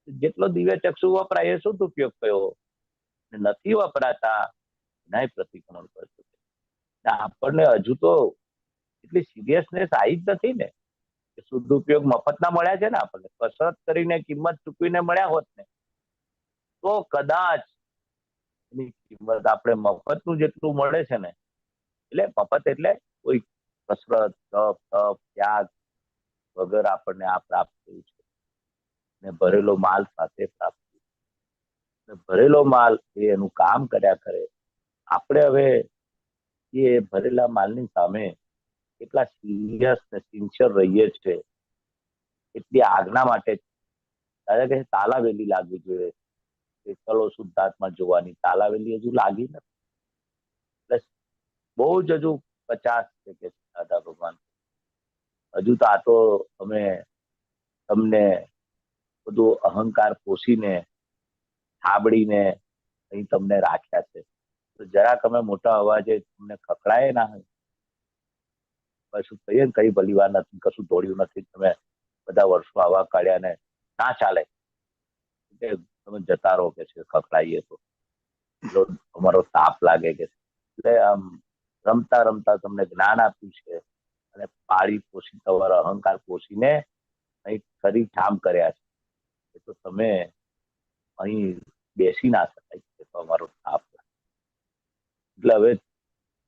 જેટલો દિવ્ય ચક્ષુ વપરાય એ શું ઉપયોગ થયો? નથી વપરાતા એના પ્રતિક્રમણ કરશું. આપણને હજુ તો એટલી સિરિયસનેસ આવી જ નથી ને કે શુદ્ધ ઉપયોગ મફતના મળ્યા છે ને. આપણને કસરત કરીને કિંમત ચૂકવીને મળ્યા હોત ને તો કદાચ એની કિંમત આપણે મફતનું જેટલું મળે છે ને, એટલે મફત એટલે કોઈ કસરત તપ ત્યાગ વગર આપણને આ પ્રાપ્ત થયું છે, ને ભરેલો માલ સાથે પ્રાપ્ત થયું. ભરેલો માલ એ એનું કામ કર્યા કરે. આપણે હવે એ ભરેલા માલની સામે કેટલા સિરિયસ ને સિન્સિયર રહીએ છે એટલી આજ્ઞા માટે દાદા કે તાલાવેલી લાગવી જોઈએ. ચલો શુદ્ધાત્મા જોવાની તાલાવેલી હજુ લાગી નથી. એટલે બહુ જ હજુ 50 છે કે દાદા ભગવાન. હજુ તો આ તો અમે તમને બધું અહંકાર પોષીને થાબડીને અહીં તમને રાખ્યા છે. તો જરાક અમે મોટા અવાજે તમને ખકડાય ના હોય, કશું કહીએ ને કઈ ભલી વાર નથી, કશું દોડ્યું નથી, તમે બધા વર્ષો આવા કાઢ્યા ને ના ચાલે કે તમે જતા રહો કે છે ખકડાઈએ તો અમારો તાપ લાગે કે. એટલે આમ રમતા રમતા તમને જ્ઞાન આપ્યું છે અને પાળી પોષી તમારા અહંકાર પોષીને અહીં ખરી ઠામ કર્યા છે. તો તમે અહીં બેસી ના શકાય તો અમારો તાપ. એટલે હવે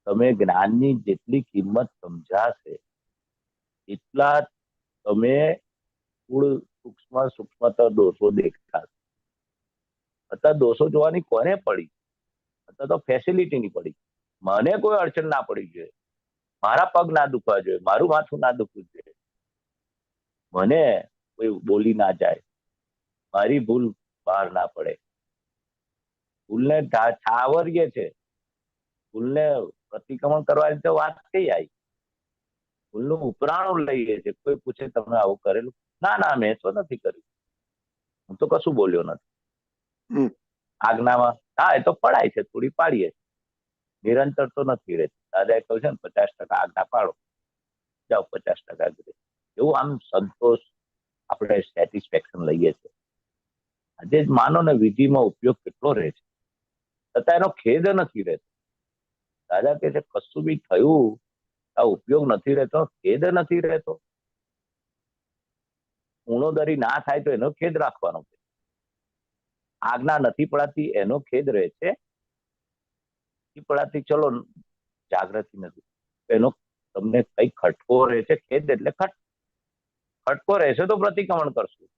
તમે જ્ઞાનની જેટલી કિંમત સમજાશે એટલા તમે સૂક્ષ્મ દોષો દેખાશે. અત્યારે દોષો જોવાની કોને પડી? અત્યારે તો ફેસિલિટી ની પડી. મને કોઈ અડચણ ના પડી જોઈએ, મારા પગ ના દુખવા જોઈએ, મારું માથું ના દુખવું જોઈએ, મને કોઈ બોલી ના જાય, મારી ભૂલ બહાર ના પડે. ભૂલને છાવરીએ છે, ભૂલને પ્રતિક્રમણ કરવાની તો વાત કઈ આવી? ભૂલનું ઉપરાણું લઈએ છે. કોઈ પૂછે તમે આવું કરેલું? ના ના મેં તો નથી કર્યું, હું તો કશું બોલ્યો નથી. આજ્ઞામાં હા એ તો પડાય છે, થોડી પાડીએ, નિરંતર તો નથી રહેતી. દાદાએ કહ્યું છે ને 50% આજ્ઞા પાડો, જાઓ 50% ગ્રે. એવું આમ સંતોષ આપણે સેટિસ્ફેક્શન લઈએ છીએ. આજે જ માનો ને વિધિમાં ઉપયોગ કેટલો રહે છે, છતાં એનો ખેદ નથી રહેતો. દાદા કે છે કશું બી થયું આ ઉપયોગ નથી રહેતો, ખેદ નથી રહેતો. ઉણોદરી ના થાય તો એનો ખેદ રાખવાનો છે. આજ્ઞા નથી પડાતી એનો ખેદ રહે છે. પડાતી ચલો જાગૃતિ નથી, એનો તમને કઈ ખટકો રહે છે. ખેદ એટલે ખટકો રહેશે તો પ્રતિક્રમણ કરશું.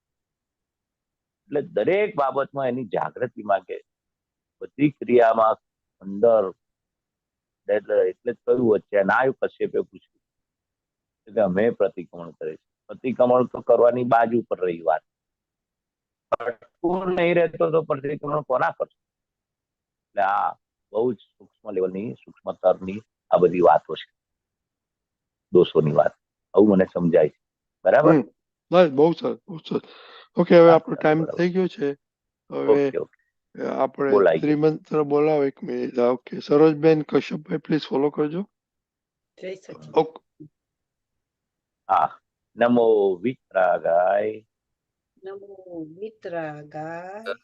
એટલે દરેક બાબતમાં એની જાગૃતિ માંગે. બધી ક્રિયામાં અંદર એટલે જ કહ્યું વચ્ચે ના આવ્યું કશ્યપે પૂછ્યું કે અમે પ્રતિક્રમણ કરે છે. પ્રતિક્રમણ તો કરવાની બાજુ પર રહી વાત, ખટકો નહીં રહેતો તો પ્રતિક્રમણ કોના કરશે? એટલે આ બહુ જ સૂક્ષ્મ લેવલની સૂક્ષ્મતરની આ બધી વાતો છે, દોષોની વાત. આવું મને સમજાય છે. બરાબર?
બહુ સરસ, બહુ સરસ. ઓકે, હવે આપણો ટાઈમ થઈ ગયો છે. હવે આપણે શ્રીમંત બોલાવો 1 minute. Okay, Sarojben Kashyapbhai please follow કરજો. ઓકે.
હા. નમો વિતરાગાય,
નમો વિતરાગાય,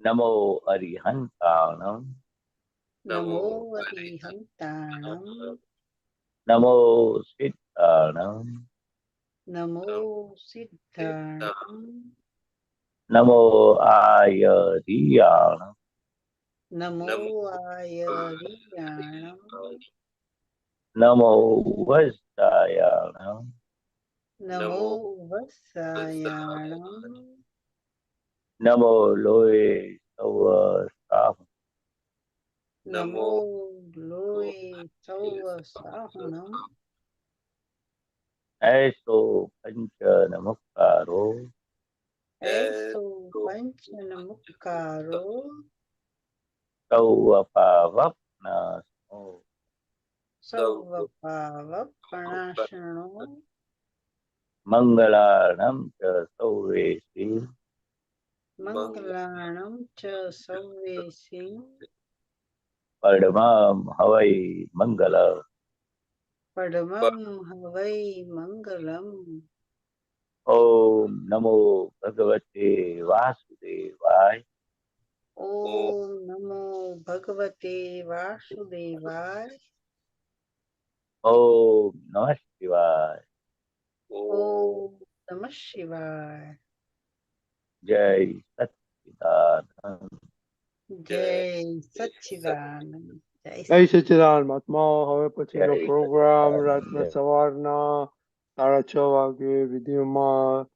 નમો અરિહંતાણમ,
નમો અરિહંતાણમ,
નમો સિદ્ધાણમ,
નમો સિદ્ધાણમ,
નમો આયરિયાણમ,
નમો આયરિયાણમ,
નમો વસ્તાયાણમ,
નમો વત્સાયાણમ,
નમો લોય સવસાહ,
નમો લોય સૌ સાહુણમ,
એસો પંચન મુક્કારો,
એસો પંચન મુક્કારો,
સૌ અપાવપનાસ્મો,
સૌ પાવપણાશણો,
મંગળાણમ ચ સૌવેશી,
મંગલાણમ ચ સૌવેશી,
પરમામ હવૈ મંગલ,
પરમં હવૈ મંગલમ.
ઓમ નમો ભગવતે વાસુદેવાય.
ઓમ નમો ભગવતે વાસુદેવાય.
ઓમ નમઃ શિવાય.
ઓમ નમઃ શિવાય.
જય સચ્ચિદાનંદ.
જય સચ્ચિદાનંદ.
જય સચ્ચિદાનંદ મહાત્મા. હવે પછીનો
જય
પ્રોગ્રામ
સચ્ચિદાનંદ.
રાતના સવારના 6:30 વાગે વિધિમાં